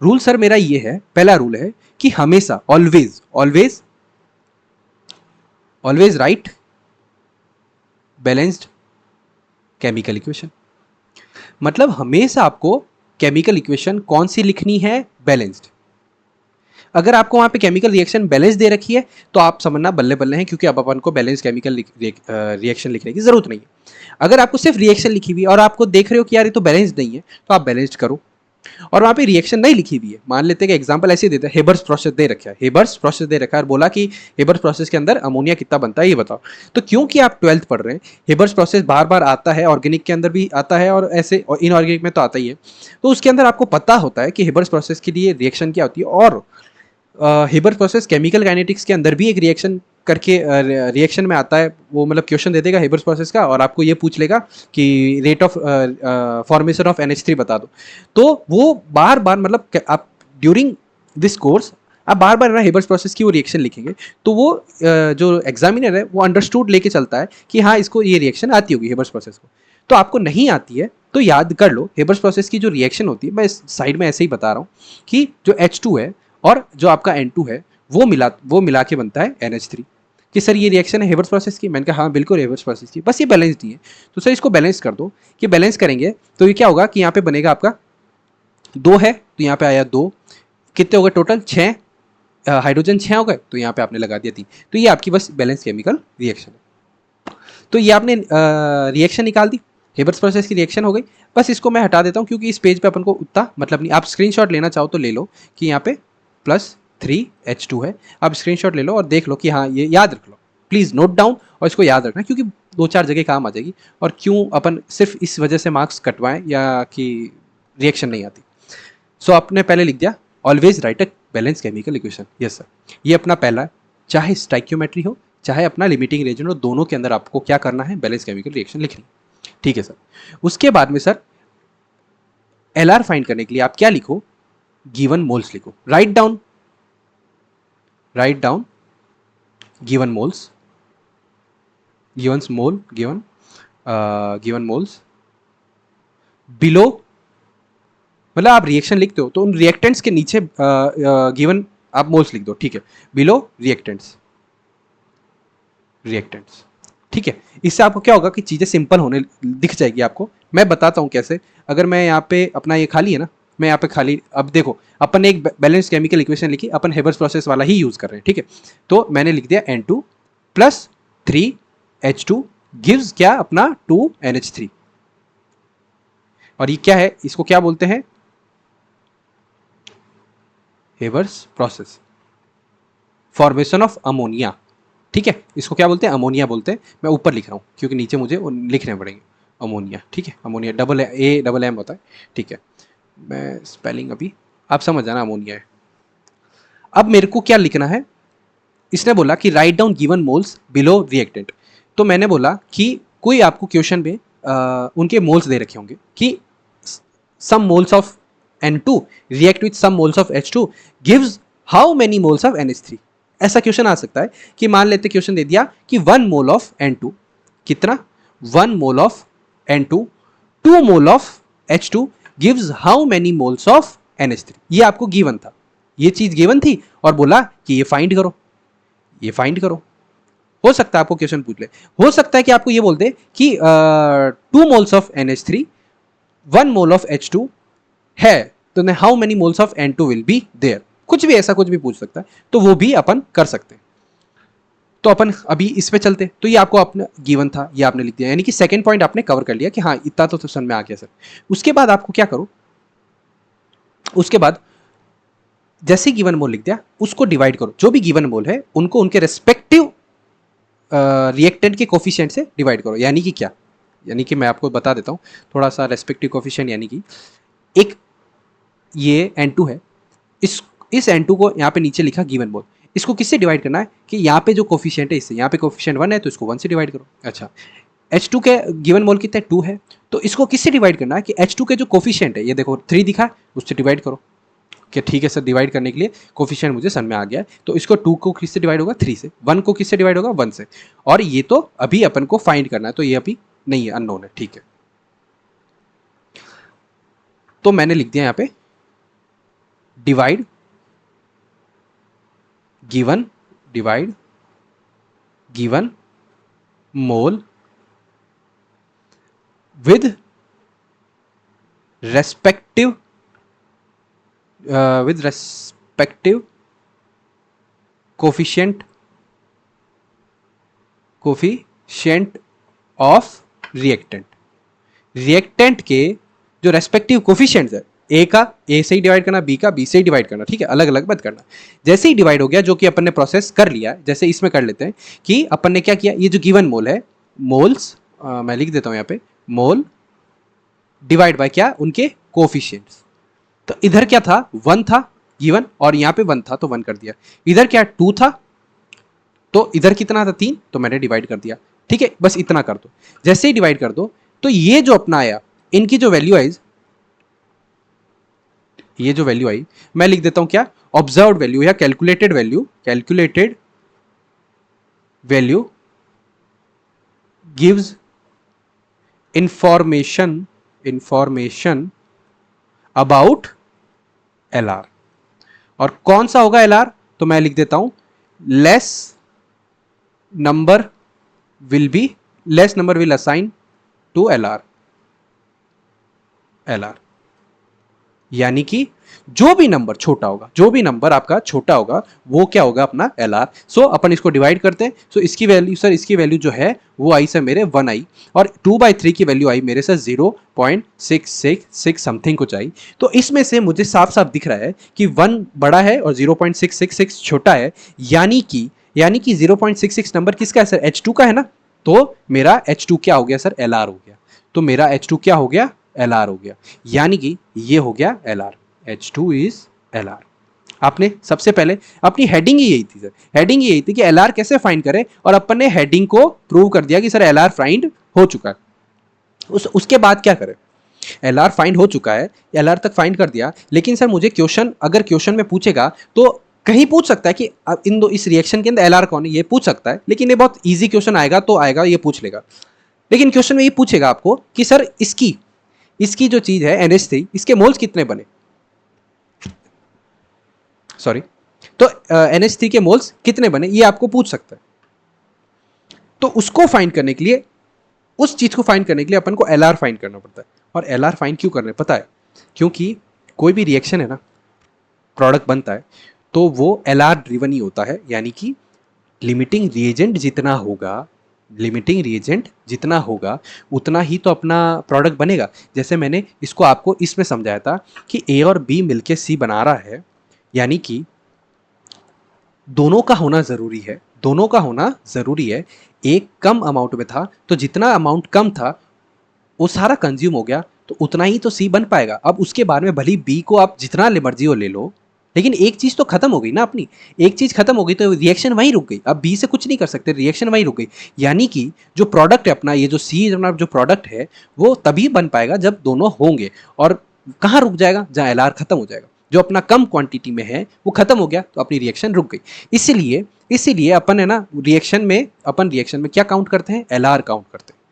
रूल सर मेरा ये है, पहला रूल है कि हमेशा always always always right balanced chemical equation. मतलब हमेशा आपको केमिकल इक्वेशन कौन सी लिखनी है? बैलेंस्ड। अगर आपको वहां पे केमिकल रिएक्शन बैलेंस दे रखी है तो आप समझना बल्ले बल्ले हैं, क्योंकि अब अपन को बैलेंस केमिकल रिएक्शन लिखने की जरूरत नहीं है। अगर आपको सिर्फ रिएक्शन लिखी हुई है और आपको देख रहे हो कि यार ये तो बैलेंस्ड नहीं है, तो आप बैलेंस्ड करो। और वहाँ पे रिएक्शन नहीं लिखी हुई है, मान लेते हैं कि एग्जांपल ऐसे देते हैं, हेबर्स प्रोसेस दे रखा है, हेबर्स प्रोसेस दे रखा है और बोला कि हेबर्स प्रोसेस के अंदर अमोनिया कितना बनता है ये बताओ। तो क्योंकि आप 12th पढ़ रहे हैं, हेबर्स प्रोसेस बार बार आता है, ऑर्गेनिक के अंदर भी आता है और ऐसे इनऑर्गेनिक में तो आता ही है। तो उसके अंदर आपको पता होता है कि हेबर्स प्रोसेस के लिए रिएक्शन क्या होती है। और हेबर प्रोसेस केमिकल काइनेटिक्स के अंदर भी एक रिएक्शन करके रिएक्शन में आता है, वो मतलब क्वेश्चन दे देगा हेबर्स प्रोसेस का और आपको ये पूछ लेगा कि rate of formation of NH3 बता दो। तो वो बार बार मतलब आप ड्यूरिंग दिस कोर्स आप बार बार हेबर्स प्रोसेस की वो रिएक्शन लिखेंगे, तो वो जो एग्जामिनर है वो अंडरस्टूड लेके चलता है कि हाँ इसको ये रिएक्शन आती होगी हेबर्स प्रोसेस को। तो आपको नहीं आती है तो याद कर लो, हेबर्स प्रोसेस की जो रिएक्शन होती है, मैं इस साइड में ऐसे ही बता रहा हूँ कि जो H2 है और जो आपका N2 है वो मिला के बनता है NH3। कि सर ये रिएक्शन है हेबर्स प्रोसेस की? मैंने कहा हाँ बिल्कुल हेबर्स प्रोसेस की, बस ये बैलेंस नहीं है। तो सर इसको बैलेंस कर दो, कि बैलेंस करेंगे तो ये क्या होगा कि यहाँ पे बनेगा आपका 2 है तो यहाँ पे आया 2, कितने हो गए टोटल? 6 हाइड्रोजन 6 हो गए, तो यहाँ पे आपने लगा दिया 3। तो ये आपकी बस बैलेंस केमिकल रिएक्शन है। तो ये आपने रिएक्शन निकाल दी, हेबर्स प्रोसेस की रिएक्शन हो गई। बस इसको मैं हटा देता हूँ क्योंकि इस पेज पे अपन को उतना मतलब नहीं। आप स्क्रीनशॉट लेना चाहो तो ले लो कि यहाँ पे +3H2 है, आप स्क्रीनशॉट ले लो और देख लो कि हाँ ये याद रख लो, प्लीज़ नोट डाउन और इसको याद रखना, क्योंकि 2-4 जगह काम आ जाएगी। और क्यों अपन सिर्फ इस वजह से मार्क्स कटवाएं या कि रिएक्शन नहीं आती। सो आपने पहले लिख दिया always right a balance chemical equation. Yes sir, ये अपना पहला है, चाहे स्टाइक्योमेट्री हो चाहे अपना लिमिटिंग रिएजेंट हो, दोनों के अंदर आपको क्या करना है? बैलेंस केमिकल रिएक्शन लिखनी। ठीक है सर। उसके बाद में सर एल आर फाइंड करने के लिए आप क्या लिखो? गिवन मोल्स लिखो। Write down given moles, given moles below, मतलब आप रिएक्शन लिखते हो तो उन रिएक्टेंट्स के नीचे गिवन आप मोल्स लिख दो। ठीक है, बिलो रिएक्टेंट्स। ठीक है, इससे आपको क्या होगा कि चीज़ें सिंपल होने दिख जाएगी आपको। मैं बताता हूँ कैसे। अगर मैं यहाँ पे अपना ये खाली है ना, मैं यहाँ पे खाली, अब देखो अपन ने एक बैलेंस केमिकल इक्वेशन लिखी, अपन हेबर्स प्रोसेस वाला ही यूज कर रहे हैं, ठीक है। तो मैंने लिख दिया N2 प्लस 3H2 गिव्स क्या अपना 2NH3। और ये क्या है, इसको क्या बोलते हैं, Haber's process, formation of ammonia, ठीक है। इसको क्या बोलते हैं, अमोनिया बोलते हैं। मैं ऊपर लिख रहा हूँ क्योंकि नीचे मुझे लिखने पड़ेंगे, अमोनिया, ठीक है। अमोनिया AA होता है, ठीक है। मैं स्पेलिंग अभी आप समझ जाना, अमोनिया है। अब मेरे को क्या लिखना है, इसने बोला कि write down given moles below reactant. तो मैंने बोला कि कोई आपको क्वेश्चन में उनके मोल्स दे रखे होंगे कि some moles of N2 react with some moles of H2 gives how many moles of NH3। ऐसा क्वेश्चन आ सकता है कि मान लेते क्वेश्चन दे दिया कि 1 मोल ऑफ N2 कितना, 1 mole of N2 2 mole of H2 gives how many moles of NH3। ये आपको गिवन था, ये चीज गिवन थी और बोला कि ये फाइंड करो, ये फाइंड करो। हो सकता है आपको क्वेश्चन पूछ ले, हो सकता है कि आपको ये बोल दे कि 2 moles of NH3 1 mole of H2 है, तो how many moles of N2 will be there, कुछ भी ऐसा कुछ भी पूछ सकता है, तो वो भी अपन कर सकते हैं। तो अपन अभी इस पे चलते, तो ये आपको अपना गिवन था, ये आपने लिख दिया, यानी कि सेकंड पॉइंट आपने कवर कर लिया कि हाँ इतना तो समझ में आ गया सर। उसके बाद आपको क्या करो, उसके बाद जैसे गिवन मोल लिख दिया उसको डिवाइड करो, जो भी गिवन मोल है उनको उनके रेस्पेक्टिव रिएक्टेंट के कोफिशिएंट से डिवाइड करो। यानी कि क्या, यानी कि मैं आपको बता देता हूँ थोड़ा सा रेस्पेक्टिव कोफिशिएंट, यानी कि एक ये N2 है, इस N2 को यहाँ पे नीचे लिखा गिवन मोल, इसको किससे डिवाइड करना है कि यहाँ पे जो कोफिशिएंट है इससे, यहाँ पे कोफिशिएंट 1 है तो इसको 1 से डिवाइड करो। अच्छा, H2 के गिवन मोल कितने 2 है, तो इसको किससे डिवाइड करना है कि H2 के जो कोफिशिएंट है, ये देखो 3 दिखा है, उससे डिवाइड करो। कि ठीक है सर, डिवाइड करने के लिए कोफिशिएंट मुझे समझ में आ गया है, तो इसको 2 को किससे डिवाइड होगा 3 से, 1 को किससे डिवाइड होगा 1 से, और ये तो अभी अपन को फाइंड करना है, तो ये अभी नहीं है, अननोन है, ठीक है। तो मैंने लिख दिया यहाँ पे divide given, divide given mole with respective coefficient of reactant, reactant के जो रेस्पेक्टिव कोफिशिएंट्स है, ए का ए से ही डिवाइड करना, बी का बी से ही डिवाइड करना, ठीक है, अलग अलग मत करना। जैसे ही डिवाइड हो गया, जो कि अपन ने प्रोसेस कर लिया, जैसे इसमें कर लेते हैं कि अपन ने क्या किया, ये जो गिवन मोल है, मोल्स मैं लिख देता हूं यहाँ पे, मोल डिवाइड बाय क्या, उनके कोफिशिएंट्स। तो इधर क्या था, 1 था गिवन, और यहाँ पे 1 था तो 1 कर दिया। इधर क्या 2 था, तो इधर कितना था 3, तो मैंने डिवाइड कर दिया, ठीक है। बस इतना कर दो, जैसे ही डिवाइड कर दो तो ये जो अपना आया, इनकी जो वैल्यू आई, ये जो वैल्यू आई मैं लिख देता हूं क्या, ऑब्जर्व्ड वैल्यू या calculated value, calculated value gives information about LR। और कौन सा होगा LR, तो मैं लिख देता हूं less number will assign to LR। यानी कि जो भी नंबर छोटा होगा, जो भी नंबर आपका छोटा होगा वो क्या होगा, अपना LR। सो अपन इसको डिवाइड करते हैं, सो इसकी वैल्यू सर, इसकी वैल्यू जो है वो आई सर मेरे 1 आई, और 2/3 की वैल्यू आई मेरे सर 0.666 समथिंग कुछ आई। तो इसमें से मुझे साफ साफ दिख रहा है कि 1 बड़ा है और 0.666 छोटा है, यानी कि 0.66 नंबर किसका है सर, H2 का है ना। तो मेरा H2 क्या हो गया सर, LR हो गया। तो मेरा H2 क्या हो गया, LR हो गया, यानी कि ये हो गया LR, H2 इज LR। आपने सबसे पहले अपनी हेडिंग ही यही थी सर, हेडिंग यही थी कि LR कैसे फाइंड करें, और अपन ने हेडिंग को प्रूव कर दिया कि सर LR फाइंड हो चुका है। उसके बाद क्या करें, LR फाइंड हो चुका है, LR तक फाइंड कर दिया, लेकिन सर मुझे अगर क्वेश्चन में पूछेगा तो कहीं पूछ सकता है कि इस रिएक्शन के अंदर LR कौन है, ये पूछ सकता है, लेकिन ये बहुत ईजी क्वेश्चन आएगा तो आएगा, ये पूछ लेगा। लेकिन क्वेश्चन में ये पूछेगा आपको कि सर इसकी जो चीज है NH3, इसके मोल्स कितने बने, सॉरी, तो NH3 के मोल्स कितने बने, ये आपको पूछ सकता है। तो उसको फाइंड करने के लिए, उस चीज को फाइंड करने के लिए अपन को LR फाइंड करना पड़ता है। और LR फाइंड क्यों करना है पता है, क्योंकि कोई भी रिएक्शन है ना, प्रोडक्ट बनता है, तो वो एलआर ड्रिवन ही होता है, यानी कि लिमिटिंग रिएजेंट जितना होगा, लिमिटिंग रिएजेंट जितना होगा उतना ही तो अपना प्रोडक्ट बनेगा। जैसे मैंने इसको आपको इसमें समझाया था कि ए और बी मिलके सी बना रहा है, यानी कि दोनों का होना ज़रूरी है, दोनों का होना ज़रूरी है। एक कम अमाउंट में था तो जितना अमाउंट कम था वो सारा कंज्यूम हो गया, तो उतना ही तो सी बन पाएगा। अब उसके बाद में भली बी को आप जितना ले मर्जी हो ले लो, लेकिन एक चीज़ तो खत्म हो गई ना अपनी, एक चीज़ खत्म हो गई तो रिएक्शन वहीं रुक गई। अब बी से कुछ नहीं कर सकते, रिएक्शन वहीं रुक गई। यानी कि जो प्रोडक्ट है अपना, ये जो सी अपना जो प्रोडक्ट है वो तभी बन पाएगा जब दोनों होंगे। और कहाँ रुक जाएगा? जहाँ एल आर खत्म हो जाएगा। जो अपना कम क्वांटिटी में है वो खत्म हो गया तो अपनी रिएक्शन रुक गई। इसीलिए इसीलिए अपन है ना रिएक्शन में क्या काउंट करते हैं? एल आर काउंट करते हैं।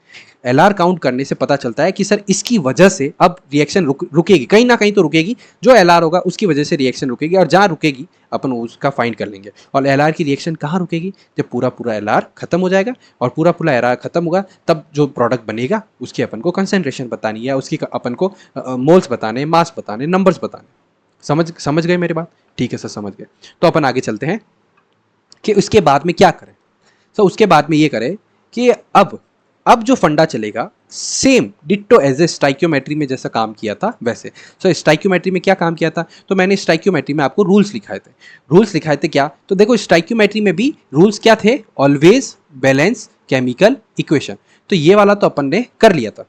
एलआर काउंट करने से पता चलता है कि सर इसकी वजह से अब रिएक्शन रुकेगी, कहीं ना कहीं तो रुकेगी। जो एलआर होगा उसकी वजह से रिएक्शन रुकेगी, और जहाँ रुकेगी अपन उसका फाइंड कर लेंगे। और एलआर की रिएक्शन कहाँ रुकेगी? जब पूरा पूरा एलआर खत्म हो जाएगा, और पूरा पूरा एलआर खत्म होगा तब जो प्रोडक्ट बनेगा उसकी अपन को कंसेंट्रेशन बतानी है, उसकी अपन को मोल्स बताने, मास बताने, नंबर्स बताने। समझ गए मेरी बात? ठीक है सर, समझ गए। तो अपन आगे चलते हैं कि उसके बाद में क्या करें। तो उसके बाद में ये करें कि अब जो फंडा चलेगा same ditto as a stoichiometry में जैसा काम किया था वैसे। सो स्टाइक्योमेट्री में क्या काम किया था? तो मैंने स्टाइक्योमेट्री में आपको रूल्स लिखाए थे। रूल्स लिखाए थे क्या? तो देखो स्टाइक्योमेट्री में भी रूल्स क्या थे? Always balance chemical equation. तो ये वाला तो अपन ने कर लिया था,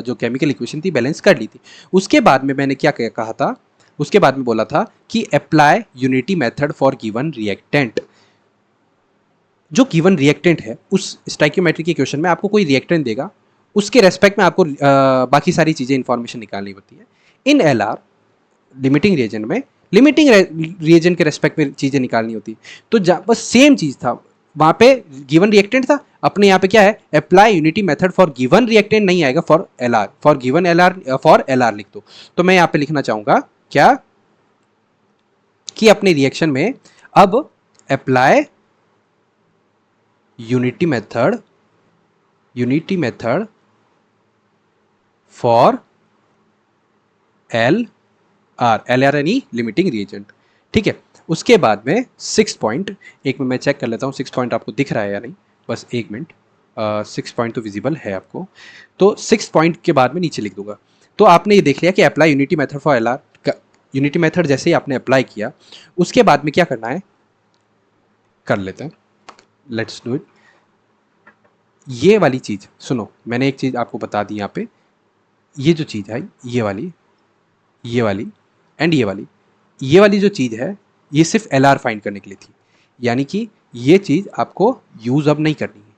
जो केमिकल इक्वेशन थी बैलेंस कर ली थी। उसके बाद में मैंने क्या कहा था? उसके बाद में बोला था कि apply unity method for given reactant. जो गिवन रिएक्टेंट है उस स्टाइक्योमेट्री के क्वेश्चन में आपको कोई रिएक्टेंट देगा, उसके रेस्पेक्ट में आपको बाकी सारी चीज़ें इंफॉर्मेशन निकालनी होती है। In L R limiting reagent में लिमिटिंग रिएजेंट के रेस्पेक्ट में चीज़ें निकालनी होती है। तो बस सेम चीज़ था, वहाँ पे गिवन रिएक्टेंट था, अपने यहाँ पे क्या है? Apply unity method for given reactant नहीं आएगा, for L R, for given L R, for L R लिख दो। तो मैं यहाँ पे लिखना चाहूँगा क्या कि अपने रिएक्शन में अब apply unity method for L R यानी लिमिटिंग रिएजेंट। ठीक है। उसके बाद में 6 पॉइंट, एक में मैं चेक कर लेता हूँ 6 पॉइंट आपको दिख रहा है या नहीं, बस एक मिनट। 6 पॉइंट तो विजिबल है आपको, तो 6 पॉइंट के बाद में नीचे लिख दूंगा। तो आपने ये देख लिया कि apply unity method for L R, unity method जैसे ही आपने अप्लाई किया उसके बाद में क्या करना है कर लेते हैं, लेट्स डू इट। ये वाली चीज़ सुनो, मैंने एक चीज़ आपको बता दी यहाँ पे, ये जो चीज़ है ये वाली एंड ये वाली जो चीज़ है ये सिर्फ एल आर फाइंड करने के लिए थी, यानी कि ये चीज़ आपको यूज़ अब नहीं करनी है।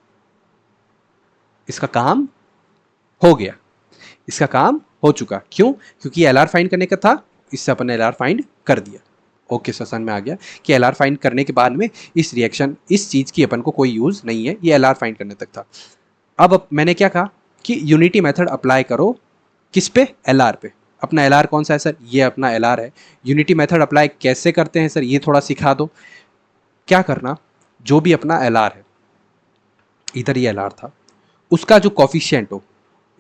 इसका काम हो गया, इसका काम हो चुका। क्यों? क्योंकि एल आर फाइंड करने का था, इससे अपन ने एल आर फाइंड कर दिया। ओके सर, समझ में आ गया कि एल आर फाइंड करने के बाद में इस रिएक्शन, इस चीज़ की अपन को कोई यूज़ नहीं है, ये एल आर फाइंड करने तक था। अब मैंने क्या कहा कि यूनिटी मेथड अप्लाई करो किस पे? एल आर पे। अपना एल आर कौन सा है सर? ये अपना एल आर है। यूनिटी मेथड अप्लाई कैसे करते हैं सर? ये थोड़ा सिखा दो। क्या करना, जो भी अपना एल आर है, इधर ये एल आर था, उसका जो कॉफिशिएंट हो,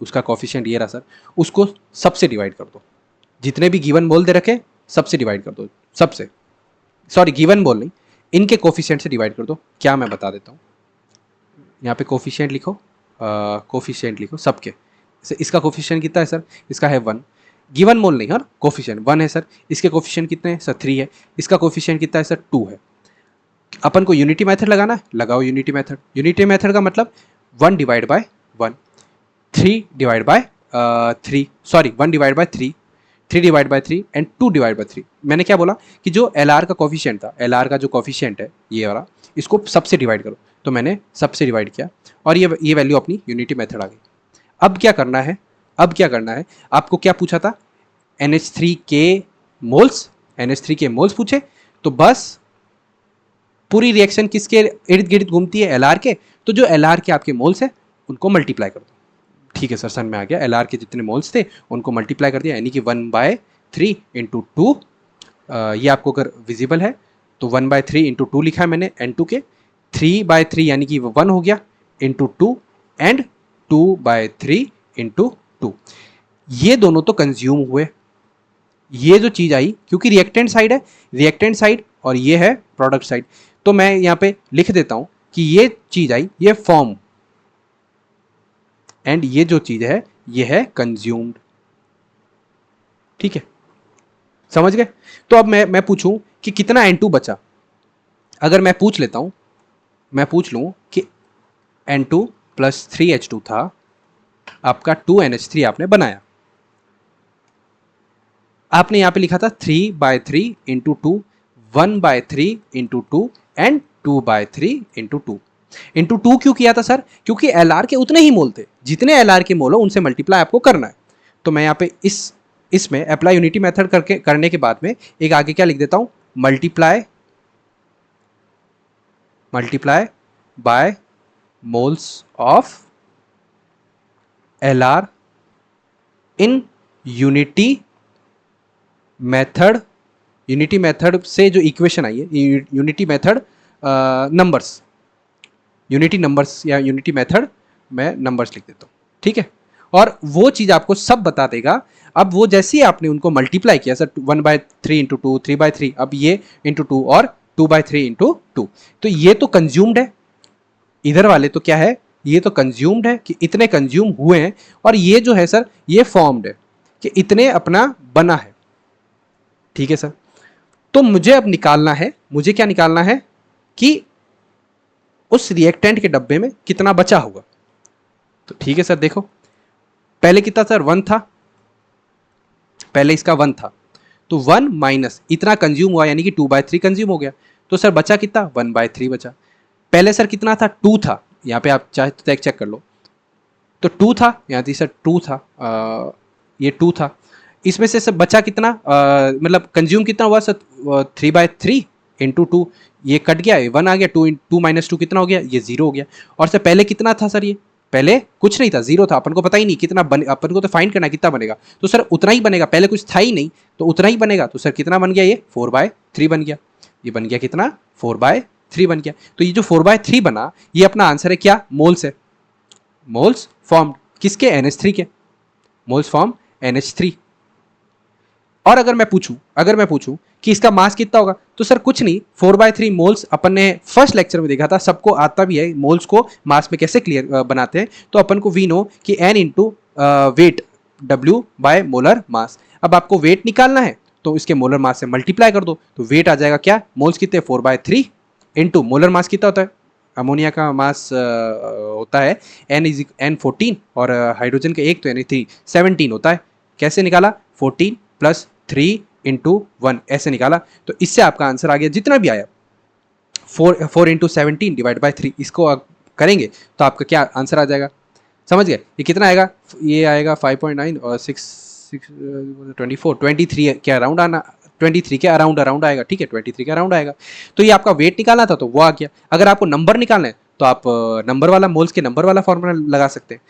उसका कॉफिशिएंट ये रहा सर, उसको सबसे डिवाइड कर दो। जितने भी गिवन मोल दे रखे सबसे डिवाइड कर दो, सबसे, सॉरी गिवन मोल नहीं, इनके कोफिशिएंट से डिवाइड कर दो। क्या मैं बता देता हूँ, यहाँ पे कोफिशिएंट लिखो, कोफिशिएंट लिखो सबके। इसका कोफिशिएंट कितना है सर? इसका है 1। गिवन मोल नहीं, हाँ, कोफिशिएंट 1 है सर। इसके कोफिशिएंट कितने हैं सर? 3 है। इसका कोफिशिएंट कितना है सर? 2 है। अपन को यूनिटी मेथड लगाना है, लगाओ यूनिटी मेथड। यूनिटी मेथड का मतलब 1 divide by 1, 3 divide by 3, sorry 1 divide by 3, 3 divide by 3 and 2 divide by 3। मैंने क्या बोला कि जो एल आर का कॉफिशिएंट था, एल आर का जो कॉफिशिएंट है ये वाला, इसको सबसे डिवाइड करो। तो मैंने सबसे डिवाइड किया और ये वैल्यू अपनी यूनिटी मेथड आ गई। अब क्या करना है? आपको क्या पूछा था? NH3 के मोल्स पूछे, तो बस पूरी रिएक्शन किसके इर्द गिर्द घूमती है? एल आर के। तो जो एल आर के आपके मोल्स है उनको मल्टीप्लाई कर दो। ठीक है सर, समझ में आ गया। एल आर के जितने मोल्स थे उनको मल्टीप्लाई कर दिया, यानी कि 1/3 इंटू 2। ये आपको अगर विजिबल है तो 1/3 इंटू 2 लिखा है मैंने N2 के। 3/3 यानी कि 1 हो गया इंटू 2 एंड 2/3 इंटू 2। ये दोनों तो कंज्यूम हुए, ये जो चीज आई, क्योंकि रिएक्टेंट साइड है, रिएक्टेंट साइड और ये है प्रोडक्ट साइड, तो मैं यहां पे लिख देता हूं कि ये चीज आई, ये फॉर्म, एंड ये जो चीज है ये है कंज्यूम्ड। ठीक है, समझ गए? तो अब मैं पूछूं कि कितना N2 बचा। अगर मैं पूछ लेता हूं, मैं पूछ लूं कि N2 प्लस 3H2 था, आपका 2NH3 आपने बनाया, आपने यहां पे लिखा था 3/3 × 2, 1/3 × 2 एंड 2/3 × 2। इंटू 2 क्यों किया था सर? क्योंकि एल आर के उतने ही मोल थे, जितने एल आर के मोल हो उनसे मल्टीप्लाई आपको करना है। तो मैं यहाँ पे इसमें अप्लाई यूनिटी मेथड करके करने के बाद में एक आगे क्या लिख देता हूं, multiply multiply by moles of L R in unity method. Unity method से जो इक्वेशन आई है, unity method numbers, unity numbers या यूनिटी मेथड में नंबर्स लिख देता हूं। ठीक है, और वो चीज आपको सब बता देगा। अब वो जैसे ही आपने उनको मल्टीप्लाई किया सर, 1/3 × 2, 3/3, अब ये इंटू 2 और 2/3 × 2, तो ये तो कंज्यूम्ड है। इधर वाले तो क्या है, ये तो कंज्यूम्ड है कि इतने कंज्यूम हुए हैं, और ये जो है सर ये फॉर्म्ड है कि इतने अपना बना है। ठीक है सर, तो मुझे अब निकालना है, मुझे क्या निकालना है कि उस रिएक्टेंट के डब्बे में कितना बचा होगा। तो ठीक है सर, देखो पहले कितना सर, 1 था, पहले इसका 1 था, तो 1 माइनस इतना कंज्यूम हुआ यानी कि 2/3 कंज्यूम हो गया, तो सर बचा कितना, 1/3 बचा। पहले सर कितना था, 2 था, यहाँ पे आप चाहे तो चेक कर लो, तो 2 था, यहाँ थी सर 2 था, ये 2 था, इसमें से सर बचा कितना, मतलब कंज्यूम कितना हुआ सर, 3/3 × 2, ये कट गया, 1 आ गया, 2 - 2 कितना हो गया, ये 0 हो गया। और सर पहले कितना था सर, ये पहले कुछ नहीं था, 0 था, अपन को पता ही नहीं कितना बन, अपन को तो फाइंड करना कितना बनेगा, तो सर उतना ही बनेगा, पहले कुछ था ही नहीं तो उतना ही बनेगा, तो सर कितना बन गया, ये 4/3 बन गया, ये बन गया कितना, 4/3 बन गया। तो ये जो 4/3 बना, ये अपना आंसर है क्या, मोल्स है, मोल्स फॉर्म किसके, NH3 के, मोल्स फॉर्म NH3। और अगर मैं पूछूं कि इसका मास कितना होगा, तो सर कुछ नहीं, 4/3 मोल्स अपन ने फर्स्ट लेक्चर में देखा था, सबको आता भी है मोल्स को मास में कैसे क्लियर बनाते हैं। तो अपन को वी नो कि N into weight, W by molar mass. अब आपको वेट निकालना है तो इसके मोलर मास से मल्टीप्लाई कर दो, तो वेट आ जाएगा क्या, मोल्स कितने, 4/3 इंटू मोलर मास कितना होता है, अमोनिया का मास होता है N 14, और हाइड्रोजन का एक तो Na3 17 होता है। कैसे निकाला, 14 + 3 × 1 ऐसे निकाला। तो इससे आपका आंसर आ गया, जितना भी आया 4 × 17 / 3, इसको आप करेंगे तो आपका क्या आंसर आ जाएगा, समझ गए? ये कितना आएगा, ये आएगा 5.9 और 23 के अराउंड आना, 23 के अराउंड अराउंड आएगा। ठीक है, 23 के अराउंड आएगा। तो ये आपका वेट निकालना था तो वो आ गया। अगर आपको नंबर निकालना है तो आप नंबर वाला, मोल्स के नंबर वाला फॉर्मूला लगा सकते हैं।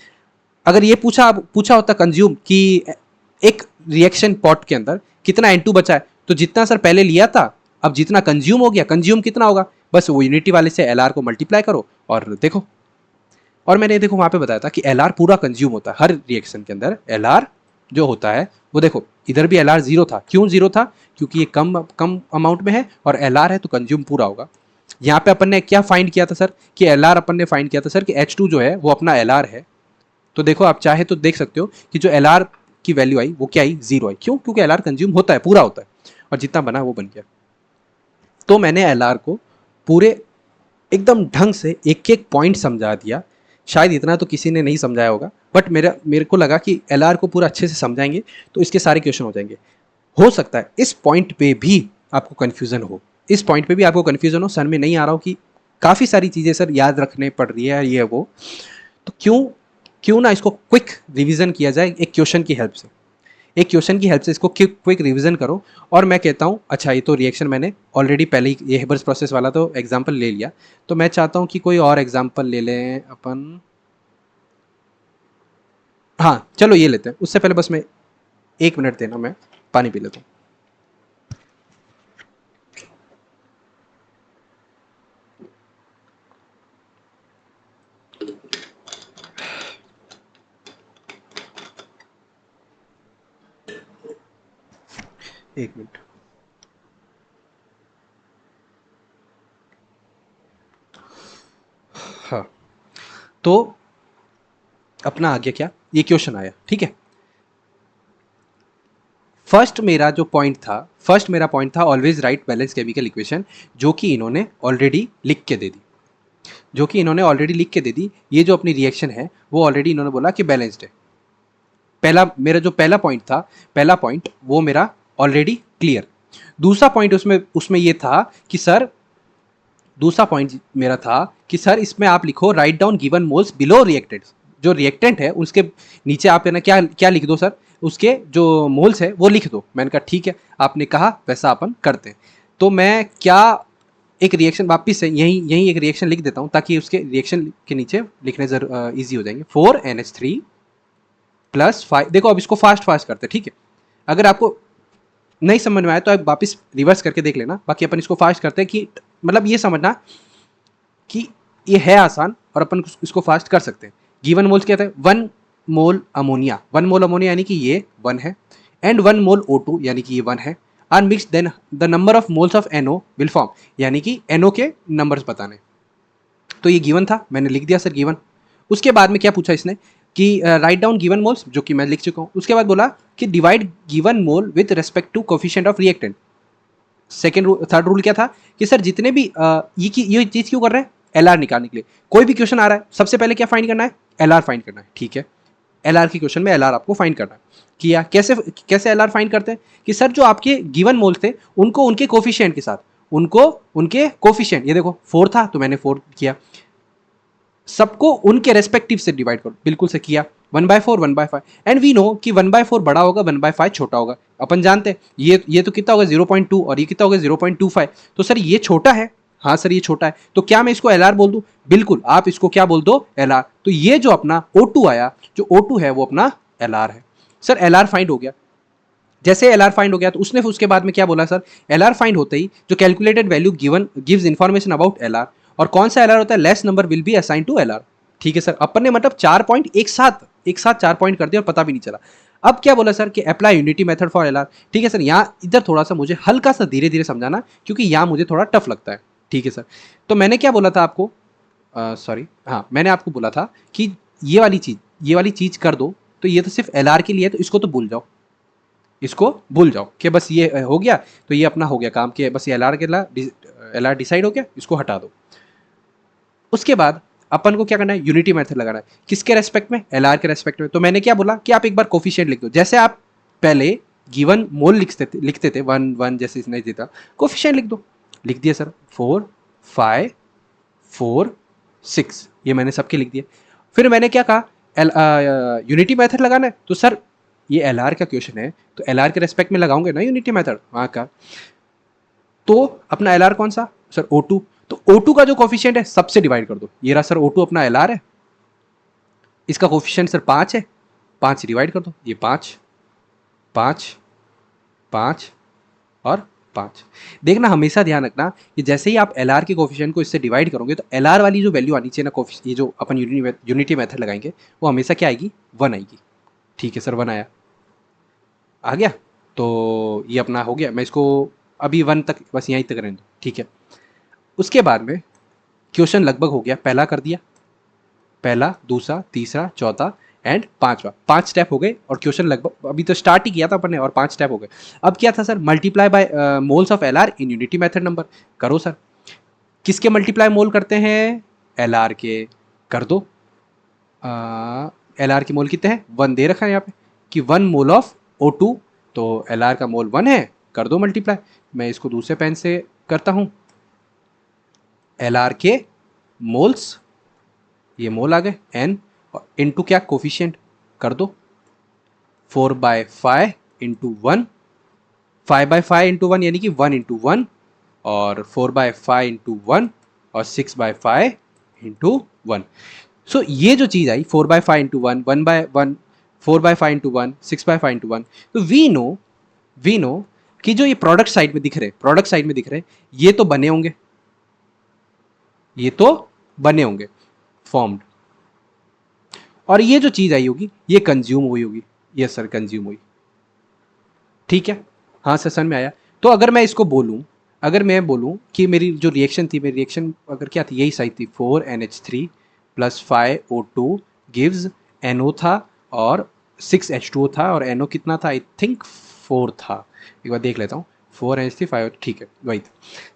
अगर ये पूछा होता कंज्यूम कि एक रिएक्शन पॉट के अंदर कितना N2 बचा है, तो जितना सर पहले लिया था, अब जितना कंज्यूम हो गया, कंज्यूम कितना होगा, बस वो यूनिटी वाले से LR को मल्टीप्लाई करो और देखो। और मैंने देखो वहां पे बताया था कि LR पूरा कंज्यूम होता है हर रिएक्शन के अंदर, LR जो होता है वो देखो, इधर भी LR 0 था, क्यों 0 था, क्योंकि ये कम कम अमाउंट में है और LR है तो कंज्यूम पूरा होगा। यहाँ पे अपन ने क्या फाइंड किया था सर, कि LR अपन ने फाइंड किया था सर कि H2 जो है वो अपना LR है। तो देखो आप चाहे तो देख सकते हो कि जो LR की वैल्यू आई वो क्या आई, 0 आई। क्यों, क्योंकि LR कंज्यूम होता है, पूरा होता है, और जितना बना वो बन गया। तो मैंने LR को पूरे एकदम ढंग से एक एक पॉइंट समझा दिया। शायद इतना तो किसी ने नहीं समझाया होगा, बट मेरे को लगा कि LR को पूरा अच्छे से समझाएंगे तो इसके सारे क्वेश्चन हो जाएंगे। हो सकता है इस पॉइंट पे भी आपको कंफ्यूजन हो, इस पॉइंट पे भी आपको कंफ्यूजन हो, सर में नहीं आ रहा हो कि काफ़ी सारी चीज़ें सर याद रखने पड़ रही है ये वो, तो क्यों क्यों ना इसको क्विक रिवीजन किया जाए एक क्वेश्चन की हेल्प से। एक क्वेश्चन की हेल्प से इसको क्विक रिवीजन करो। और मैं कहता हूँ, अच्छा ये तो रिएक्शन मैंने ऑलरेडी पहले ही, ये हेबर्स प्रोसेस वाला तो एग्जांपल ले लिया, तो मैं चाहता हूँ कि कोई और एग्जांपल ले लें अपन। हाँ चलो ये लेते हैं, उससे पहले बस मैं 1 मिनट देना, मैं पानी पी लेता हूँ। एक मिनट। हाँ, तो अपना आ गया क्या, ये क्वेश्चन आया, ठीक है। फर्स्ट मेरा पॉइंट था always right balance chemical equation, जो कि इन्होंने ऑलरेडी लिख के दे दी, ये जो अपनी रिएक्शन है वो ऑलरेडी इन्होंने बोला कि बैलेंस्ड है। पहला पॉइंट वो मेरा ऑलरेडी क्लियर। दूसरा पॉइंट उसमें उसमें ये था कि सर दूसरा पॉइंट मेरा था कि सर इसमें आप लिखो write down given moles below reactant, जो रिएक्टेंट है उसके नीचे आप है ना क्या क्या लिख दो सर, उसके जो मोल्स है वो लिख दो। मैंने कहा ठीक है, आपने कहा वैसा अपन करते हैं। तो मैं क्या एक रिएक्शन वापिस से यही यही एक रिएक्शन लिख देता हूँ ताकि उसके रिएक्शन के नीचे लिखने ईजी हो जाएंगे। 4NH3 प्लस 5, देखो अब इसको फास्ट फास्ट करते हैं, ठीक है। अगर आपको नहीं समझ में आया तो आप वापस रिवर्स करके देख लेना, बाकी अपन इसको फास्ट करते हैं कि मतलब ये समझना कि ये है आसान और अपन इसको फास्ट कर सकते हैं। गिवन मोल्स क्या था, 1 मोल अमोनिया यानी कि ये 1 है, एंड 1 मोल O2 यानी कि ये 1 है, are mix then the number of moles of NO will form, यानी कि NO के नंबर्स बताने। तो ये गिवन था, मैंने लिख दिया सर गिवन। उसके बाद में क्या पूछा इसने कि राइट डाउन गिवन मोल्स, जो कि मैं लिख चुका हूँ। उसके बाद बोला कि divide given mole with respect to coefficient of reactant. Third rule क्या था कि सर जितने भी ये चीज क्यों कर रहे हैं, LR निकालने के लिए। कोई भी क्वेश्चन आ रहा है सबसे पहले क्या फाइंड करना है, LR फाइंड करना है, ठीक है। LR के क्वेश्चन में LR आपको फाइंड करना है। किया कैसे, कैसे LR फाइंड करते हैं कि सर जो आपके गिवन मोल्स थे उनको उनके कोफिशिएंट के साथ, उनको उनके कोफिशिएंट, ये देखो 4 था तो मैंने 4 किया, सबको उनके रेस्पेक्टिव से डिवाइड करो, बिल्कुल से किया। 1/4 1/5, एंड वी नो कि 1/4 बड़ा होगा 1/5 छोटा होगा। अपन जानते हैं ये तो कितना होगा 0.2 और ये कितना होगा 0.25, तो सर ये छोटा है, हाँ सर ये छोटा है, तो क्या मैं इसको LR बोल दूं, बिल्कुल आप इसको क्या बोल दो LR। तो ये जो अपना O2 आया, जो O2 है वो अपना LR है। सर LR फाइंड हो गया। जैसे LR फाइंड हो गया तो उसने उसके बाद में क्या बोला सर, LR फाइंड होते ही जो calculated value given gives information about LR, और कौन सा LR होता है, less number will be assign to LR। ठीक है सर, अपन ने मतलब 4 पॉइंट एक साथ 4 पॉइंट कर दिया और पता भी नहीं चला। अब क्या बोला सर कि apply unity method for LR। ठीक है सर, यहाँ इधर थोड़ा सा मुझे हल्का सा धीरे धीरे समझाना क्योंकि यहाँ मुझे थोड़ा टफ लगता है। ठीक है सर, तो मैंने क्या बोला था आपको, सॉरी हाँ मैंने आपको बोला था कि ये वाली चीज कर दो, तो ये तो सिर्फ LR के लिए है, तो इसको तो भूल जाओ, इसको भूल जाओ कि बस ये हो गया, तो ये अपना हो गया काम कि बस ये LR डिसाइड हो गया, इसको हटा दो। उसके बाद अपन को क्या करना है, यूनिटी मेथड लगाना है, किसके रेस्पेक्ट में, LR के रेस्पेक्ट में। तो मैंने क्या बोला कि आप एक बार कोफिशिएंट लिख दो, जैसे आप पहले गिवन मोल लिखते थे 1 1 जैसे इसने देता, कोफिशिएंट लिख दो। लिख दिया सर, 4 5 4 6, ये मैंने सबके लिख दिए। फिर मैंने क्या कहा, यूनिटी मेथड लगाना है, तो सर ये LR का क्वेश्चन है तो LR के रेस्पेक्ट में लगाऊंगे ना यूनिटी मेथड वहां का। तो अपना LR कौन सा सर, O2, तो O2 का जो कोफिशिएंट है सबसे डिवाइड कर दो। ये रहा सर O2 अपना LR है, इसका कोफिशिएंट सर 5 है, 5 डिवाइड कर दो, ये 5 5 5 और 5। देखना हमेशा ध्यान रखना कि जैसे ही आप LR के कोफिशिएंट को इससे डिवाइड करोगे तो LR वाली जो वैल्यू आनी चाहिए ना, ये जो अपन यूनिटी मेथड लगाएंगे वो हमेशा क्या आएगी, 1 आएगी। ठीक है सर, 1 आया, आ गया। तो ये अपना हो गया, मैं इसको अभी 1 तक बस यहीं तक रहने दो, ठीक है। उसके बाद में क्वेश्चन लगभग हो गया, पहला कर दिया, पहला दूसरा तीसरा चौथा एंड पांचवा, 5 स्टेप हो गए और क्वेश्चन लगभग अभी तो स्टार्ट ही किया था अपन ने और 5 स्टेप हो गए। अब क्या था sir, multiply by moles of LR in unity method number. करो सर, किसके मल्टीप्लाई मोल करते हैं, LR के, कर दो। LR के मोल कितने हैं, 1 दे रखा है यहाँ पे कि 1 मोल ऑफ O2, तो LR का मोल 1 है, कर दो मल्टीप्लाई। मैं इसको दूसरे पेन से करता हूँ, LR के मोल्स, ये मोल आ गए n, और इनटू क्या कोफिशिएंट, कर दो 4/5 इंटू 1, 5/5 इंटू 1 यानी कि 1 इंटू 1, और 4/5 इंटू 1 और 6/5 इंटू 1। सो ये जो चीज़ आई 4/5 इंटू 1, 1/1, 4/5 इंटू 1, 6/5 इंटू 1, तो वी नो कि जो ये प्रोडक्ट साइड में दिख रहे ये तो बने होंगे, ये तो बने होंगे फॉर्म्ड, और ये जो चीज आई होगी ये कंज्यूम हुई होगी, ये सर कंज्यूम हुई। ठीक है, हाँ सर, समझ में आया। तो अगर मैं इसको बोलूँ, अगर मैं बोलूँ कि मेरी जो रिएक्शन थी, मेरी रिएक्शन अगर क्या थी, यही सही थी, 4NH3 plus 5O2 gives NO था और 6H2O था, और NO कितना था, आई थिंक 4 था, एक बार देख लेता हूँ। 4NH3 5, ठीक है वही था।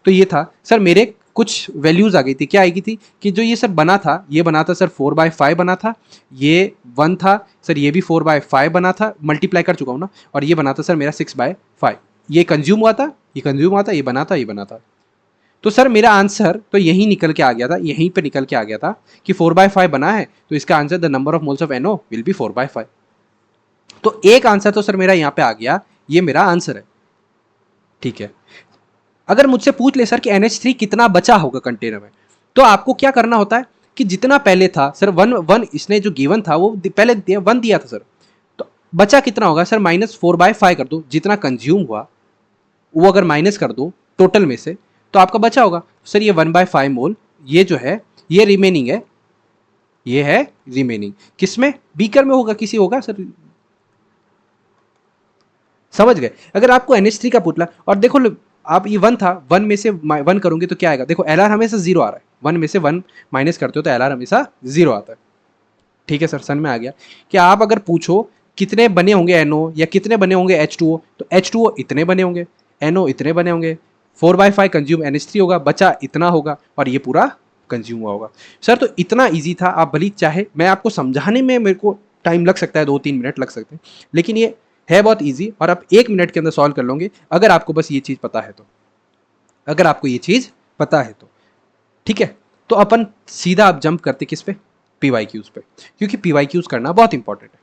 तो ये था सर, मेरे कुछ वैल्यूज़ आ गई थी, क्या आई थी कि जो ये सर बना था, ये बना था सर 4/5 बना था, ये 1 था सर, ये भी 4/5 बना था, मल्टीप्लाई कर चुका हूँ ना, और ये बना था सर मेरा 6/5, ये कंज्यूम हुआ था, ये कंज्यूम हुआ था, ये बना था, ये बना था। तो सर मेरा आंसर तो यही निकल के आ गया था, यहीं पे निकल के आ गया था कि 4/5 बना है, तो इसका answer the number of moles of NO will be 4/5। तो एक आंसर तो सर मेरा यहाँ पे आ गया, ये मेरा आंसर है, ठीक है। अगर मुझसे पूछ ले सर कि NH3 कितना बचा होगा कंटेनर में, तो आपको क्या करना होता है कि जितना पहले था सर, वन वन इसने जो गिवन था वो पहले 1 दिया था सर, तो बचा कितना होगा सर, -4/5 कर दो, जितना कंज्यूम हुआ वो अगर माइनस कर दो टोटल में से, तो आपका बचा होगा सर ये 1/5 मोल, ये जो है ये रिमेनिंग है, ये है रिमेनिंग, किसमें, बीकर में होगा, किसी होगा सर, समझ गए। अगर आपको NH3 का पूछला, और देखो आप ये 1 था, 1 में से 1 करोगे तो क्या आएगा, देखो LR हमेशा 0 आ रहा है, 1 में से 1 माइनस करते हो तो LR हमेशा 0 आता है, ठीक है सर, समझ में आ गया। कि आप अगर पूछो कितने बने होंगे NO या कितने बने होंगे H2O, तो H2O इतने बने होंगे, NO इतने बने होंगे, 4/5 कंज्यूम NH3 होगा, बचा इतना होगा, और ये पूरा कंज्यूम हुआ होगा। सर तो इतना ईजी था, आप भली चाहे, मैं आपको समझाने में मेरे को टाइम लग सकता है, 2-3 मिनट लग सकते हैं, लेकिन ये है बहुत ईजी, और आप 1 मिनट के अंदर सॉल्व कर लोगे अगर आपको बस ये चीज़ पता है तो, अगर आपको ये चीज़ पता है तो, ठीक है। तो अपन सीधा आप जंप करते किस पे, PYQs पे, क्योंकि PYQs करना बहुत इंपॉर्टेंट है।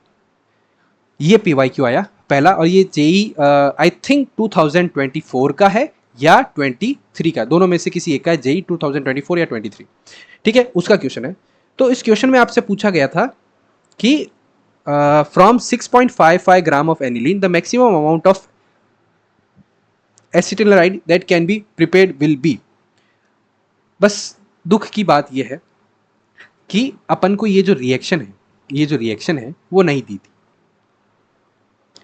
ये PYQ आया पहला, और ये जेई आई थिंक 2024 का है या 23 का, दोनों में से किसी एक का है, जेई 2024 या 23, ठीक है, उसका क्वेश्चन है। तो इस क्वेश्चन में आपसे पूछा गया था कि from 6.55 gram of aniline the maximum amount of acetanilide that can be prepared will be. बस दुख की बात यह है कि अपन को ये जो रिएक्शन है, ये जो रिएक्शन है वो नहीं दी थी,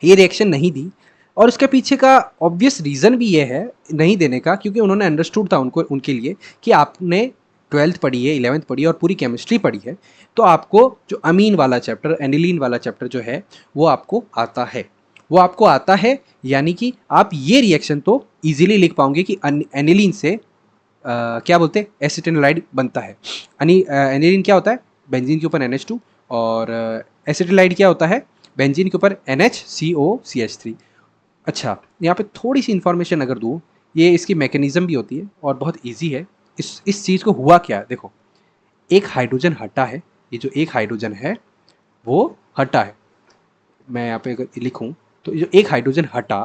ये रिएक्शन नहीं दी, और उसके पीछे का ऑब्वियस रीज़न भी ये है नहीं देने का, क्योंकि उन्होंने अंडरस्टूड था उनको, उनके लिए कि आपने 12th पढ़ी है, 11th पढ़ी है और पूरी केमिस्ट्री पढ़ी है, तो आपको जो अमीन वाला चैप्टर, एनिलीन वाला चैप्टर जो है वो आपको आता है, वो आपको आता है, यानी कि आप ये रिएक्शन तो ईजिली लिख पाओगे कि एनिलीन से क्या बोलते हैं, एसिटिलाइड बनता है। एनिलीन क्या होता है, बेंजीन के ऊपर NH2, और एसिटिलाइड क्या होता है, बेंजीन के ऊपर NHCOCH3। अच्छा, यहाँ पे थोड़ी सी इन्फॉर्मेशन अगर दूँ, ये इसकी मैकेनिज्म भी होती है और बहुत इजी है। इस चीज़ को हुआ क्या है, देखो, एक हाइड्रोजन हटा है, ये जो एक हाइड्रोजन है वो हटा है, मैं यहाँ पे अगर लिखूँ तो जो एक हाइड्रोजन हटा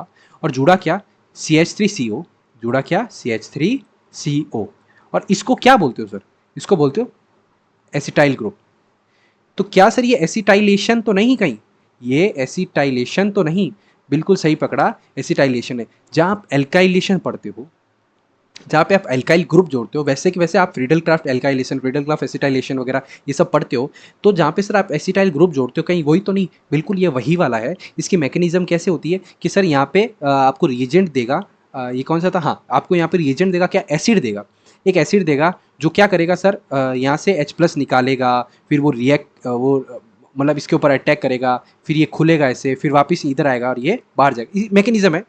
और जुड़ा क्या, CH3CO, जुड़ा क्या, CH3CO, और इसको क्या बोलते हो सर, इसको बोलते हो एसिटाइल ग्रुप। तो क्या सर ये एसिटाइलेशन तो नहीं, कहीं ये एसिटाइलेशन तो नहीं, बिल्कुल सही पकड़ा, एसिटाइलेशन है। जहाँ आप एल्काइलेशन पढ़ते हो, जहाँ पे आप एल्काइल ग्रुप जोड़ते हो, वैसे कि वैसे आप Friedel craft alkylation, Friedel craft acetylation वगैरह ये सब पढ़ते हो, तो जहाँ पे सर आप एसिटाइल ग्रुप जोड़ते हो, कहीं वही तो नहीं, बिल्कुल ये वही वाला है। इसकी मैकेनिज्म कैसे होती है कि सर यहाँ पे आपको रिएजेंट देगा, ये कौन सा था, हाँ, आपको यहाँ पे रिएजेंट देगा, क्या, एसिड देगा, एक एसिड देगा जो क्या करेगा सर, यहाँ से H+ निकालेगा, फिर वो मतलब इसके ऊपर अटैक करेगा, फिर ये खुलेगा ऐसे, फिर वापस इधर आएगा और ये बाहर जाएगा, मैकेनिज्म है।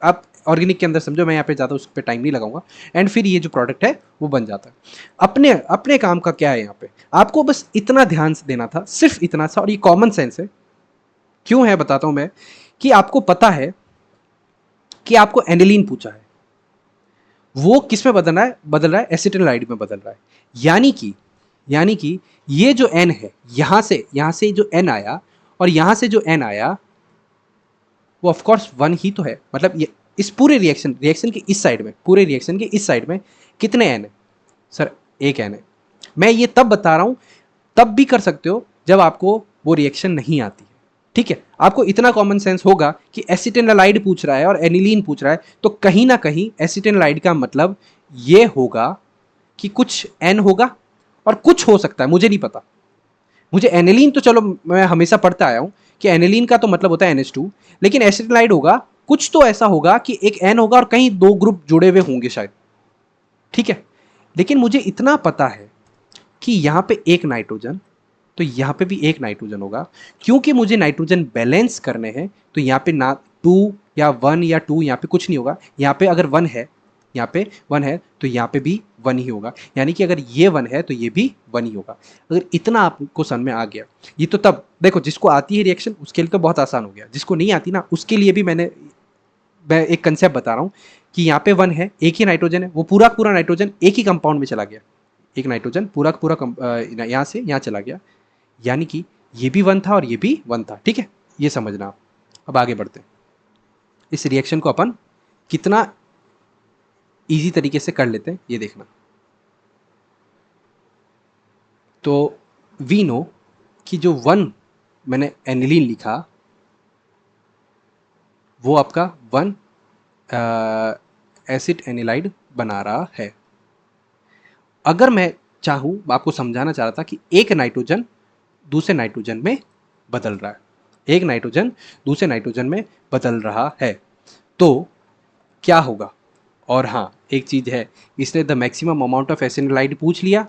आप ऑर्गेनिक के अंदर समझो, मैं यहाँ पे ज़्यादा उस पर टाइम नहीं लगाऊंगा, एंड फिर ये जो प्रोडक्ट है वो बन जाता है। अपने अपने काम का क्या है, यहाँ पे आपको बस इतना ध्यान से देना था, सिर्फ इतना सा, और ये कॉमन सेंस है। क्यों है बताता हूँ मैं, कि आपको पता है कि आपको एनिलीन पूछा है, वो किस में बदल रहा है एसिटिलाइड में बदल रहा है, यानी कि ये जो N है, यहाँ से जो N आया और यहाँ से जो N आया, वो ऑफ कोर्स 1 ही तो है। मतलब ये इस पूरे रिएक्शन के इस साइड में, पूरे रिएक्शन के इस साइड में कितने N है सर, एक N है। मैं ये तब बता रहा हूँ, तब भी कर सकते हो जब आपको वो रिएक्शन नहीं आती है, ठीक है। आपको इतना कॉमन सेंस होगा कि एसिटिलाइड पूछ रहा है और एनिलीन पूछ रहा है, तो कहीं ना कहीं एसिटिलाइड का मतलब ये होगा कि कुछ N होगा और कुछ हो सकता है, मुझे नहीं पता। मुझे एनिलीन तो चलो मैं हमेशा पढ़ता आया हूँ कि एनिलीन का तो मतलब होता है NH2, लेकिन एसिटिलाइड होगा कुछ तो ऐसा होगा कि एक एन होगा और कहीं दो ग्रुप जुड़े हुए होंगे शायद, ठीक है। लेकिन मुझे इतना पता है कि यहाँ पे एक नाइट्रोजन, तो यहाँ पे भी एक नाइट्रोजन होगा। क्योंकि मुझे नाइट्रोजन बैलेंस करने हैं, तो यहाँ पे ना 2 या 1 या 2 यहाँ पे कुछ नहीं होगा। यहाँ पे अगर 1 है, यहाँ पे 1 है तो यहाँ पे भी 1 ही होगा, यानी कि अगर ये 1 है तो ये भी 1 ही होगा। अगर इतना आपको समझ में आ गया, ये तो तब देखो जिसको आती है रिएक्शन उसके लिए तो बहुत आसान हो गया, जिसको नहीं आती ना उसके लिए भी मैं एक कंसेप्ट बता रहा हूँ कि यहाँ पे 1 है, एक ही नाइट्रोजन है, वो पूरा पूरा नाइट्रोजन एक ही कंपाउंड में चला गया, एक नाइट्रोजन पूरा पूरा यहाँ से यहाँ चला गया, यानी कि ये भी 1 था और ये भी 1 था, ठीक है। ये समझना आप। अब आगे बढ़ते हैं, इस रिएक्शन को अपन कितना इजी तरीके से कर लेते हैं ये देखना। तो वी नो कि जो 1 मैंने एनिलीन लिखा वो आपका 1 एसिड एनिलाइड बना रहा है। अगर मैं चाहूँ, आपको समझाना चाह रहा था कि एक नाइट्रोजन दूसरे नाइट्रोजन में बदल रहा है, एक नाइट्रोजन दूसरे नाइट्रोजन में बदल रहा है, तो क्या होगा। और हाँ एक चीज़ है, इसने the maximum amount of acetylide पूछ लिया,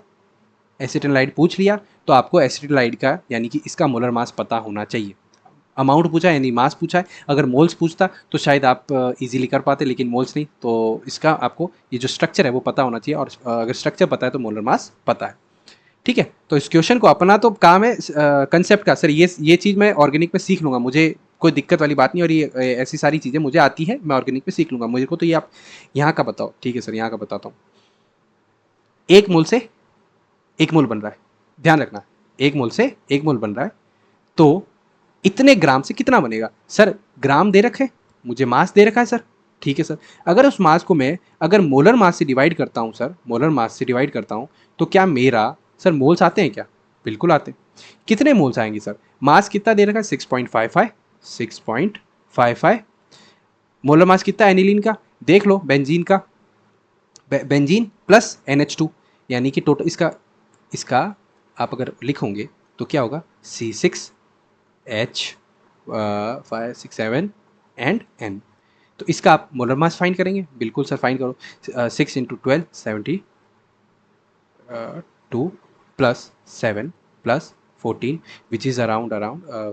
एसिटिलाइड पूछ लिया, तो आपको एसिटिलाइड का यानी कि इसका मोलर मास पता होना चाहिए। अमाउंट पूछा यानी मास पूछा है, अगर मोल्स पूछता तो शायद आप इजीली कर पाते, लेकिन मोल्स नहीं, तो इसका आपको ये जो स्ट्रक्चर है वो पता होना चाहिए, और अगर स्ट्रक्चर पता है तो मोलर मास पता है, ठीक है। तो इस क्वेश्चन को अपना तो काम है कंसेप्ट का, सर ये चीज़ मैं ऑर्गेनिक में सीख लूँगा, मुझे कोई दिक्कत वाली बात नहीं, और ये ऐसी सारी चीज़ें मुझे आती है, मैं ऑर्गेनिक में सीख लूँगा, मुझे को तो ये आप यहाँ का बताओ, ठीक है सर यहाँ का बताता हूँ। एक मोल से एक मोल बन रहा है, ध्यान रखना, एक मोल से एक मोल बन रहा है, तो इतने ग्राम से कितना बनेगा सर, ग्राम दे रखे, मुझे मास दे रखा है सर, ठीक है सर। अगर उस मास को मैं अगर मोलर मास से डिवाइड करता हूँ सर, मोलर मास से डिवाइड करता हूँ, तो क्या मेरा सर मोल्स आते हैं क्या, बिल्कुल आते हैं। कितने मोल्स आएंगे सर, मास कितना दे रखा है 6.55, 6.55। मोलर मास कितना एनिलीन का देख लो, बेंजीन का, बेंजीन प्लस NH2, यानी कि टोटल इसका आप अगर लिखोगे तो क्या होगा C6H567 एंड N। तो इसका आप मोलर मास फाइंड करेंगे, बिल्कुल सर फाइंड करो, 6 × 12 72 plus 7 plus 14 which is around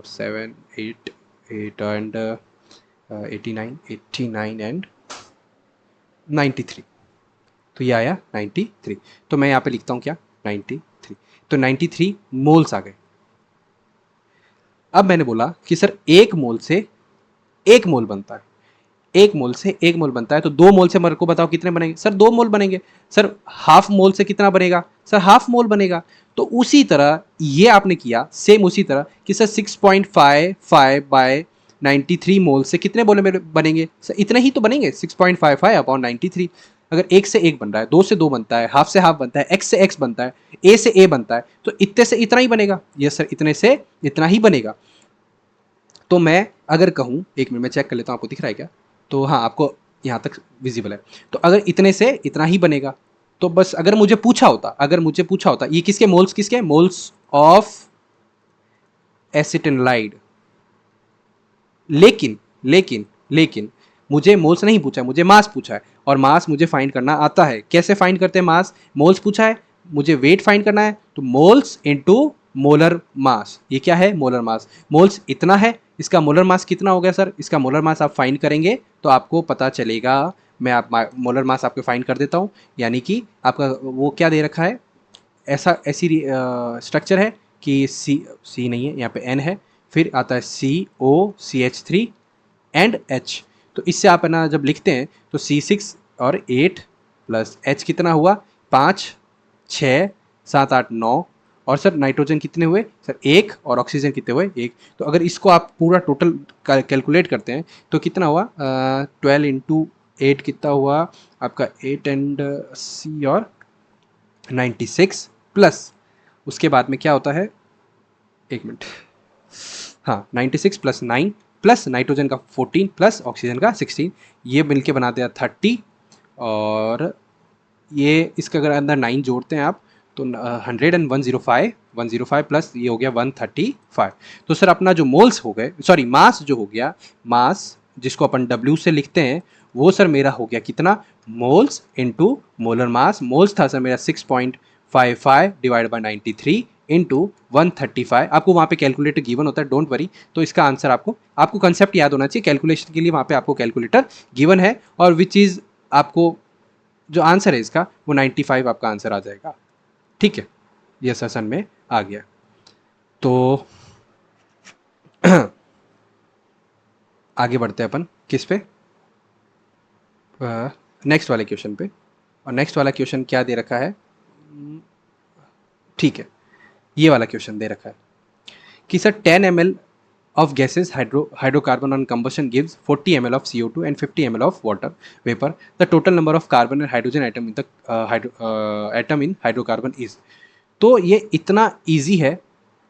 7 8 and 89 and 93, तो ये आया 93। तो मैं यहाँ पे लिखता हूँ क्या 93, तो 93 मोल्स आ गए। अब मैंने बोला कि सर एक मोल से एक मोल बनता है, एक मोल से एक मोल बनता है, तो 2 मोल से मेरे को बताओ कितने बनेंगे सर, 2 मोल बनेंगे। सर हाफ मोल से कितना बनेगा सर, हाफ मोल बनेगा। तो उसी तरह ये आपने किया सेम उसी तरह कि सर 6.55 बाय 93 मोल से कितने बोले मेरे बनेंगे सर, इतने ही तो बनेंगे 6.55 अपॉन 93। अगर एक से एक बन रहा है, 2 से 2 बनता है, हाफ से हाफ बनता है, x से x बनता है, a से a बनता है, तो इतने से इतना ही बनेगा, यस सर इतने से इतना ही बनेगा। तो मैं अगर कहूँ, एक मिनट में चेक कर लेता हूँ आपको दिख रहा है क्या, तो हाँ आपको यहाँ तक विजिबल है। तो अगर इतने से इतना ही बनेगा, तो बस अगर मुझे पूछा होता ये किसके मोल्स ऑफ एसिटिलाइड, लेकिन लेकिन लेकिन मुझे मोल्स नहीं पूछा, मुझे मास पूछा है, और मास मुझे फाइंड करना आता है। कैसे फाइंड करते हैं मास, मोल्स पूछा है, मुझे वेट फाइंड करना है, तो मोल्स इनटू मोलर मास, ये क्या है मोलर मास, मोल्स इतना है, इसका मोलर मास कितना हो गया सर, इसका मोलर मास आप फाइंड करेंगे तो आपको पता चलेगा। मैं आप मोलर मास आपके फाइंड कर देता हूँ, यानी कि आपका वो क्या दे रखा है, ऐसी स्ट्रक्चर है कि सी नहीं है, यहाँ पे N है, फिर आता है COCH3 एंड H। तो इससे आप है ना जब लिखते हैं तो C6 और 8 प्लस H कितना हुआ 5 6 7 8 9, और सर नाइट्रोजन कितने हुए सर 1, और ऑक्सीजन कितने हुए 1। तो अगर इसको आप पूरा टोटल कैलकुलेट करते हैं तो कितना हुआ 12 × 8 कितना हुआ आपका 8 एंड C और 96 प्लस उसके बाद में क्या होता है, एक मिनट, हाँ 96 प्लस 9 प्लस नाइट्रोजन का 14 प्लस ऑक्सीजन का 16, ये मिलके बना दिया 30, और ये इसके अगर अंदर 9 जोड़ते हैं आप तो 100 एंड 105 प्लस ये हो गया 135। तो सर अपना जो मोल्स हो गए, सॉरी मास जो हो गया, मास जिसको अपन W से लिखते हैं, वो सर मेरा हो गया कितना, moles into molar mass. Moles था सर मेरा 6.55 डिवाइड बाय 93 इंटू 135। आपको वहाँ पे कैलकुलेटर गिवन होता है, डोंट वरी। तो इसका आंसर आपको कंसेप्ट याद होना चाहिए, कैलकुलेशन के लिए वहाँ पे आपको कैलकुलेटर गिवन है, और विच इज़ आपको जो आंसर है इसका वो 95 आपका आंसर आ जाएगा। ठीक है, ये सेशन में आ गया। तो आगे बढ़ते हैं अपन किस पे, नेक्स्ट वाले क्वेश्चन पे। और नेक्स्ट वाला क्वेश्चन क्या दे रखा है, ठीक है, ये वाला क्वेश्चन दे रखा है कि sir 10 ml of gases hydrocarbon on combustion gives 40 ml of CO2 and 50 ml of water vapor. The total number of carbon and hydrogen atom in the atom in hydrocarbon is. तो ये इतना इजी है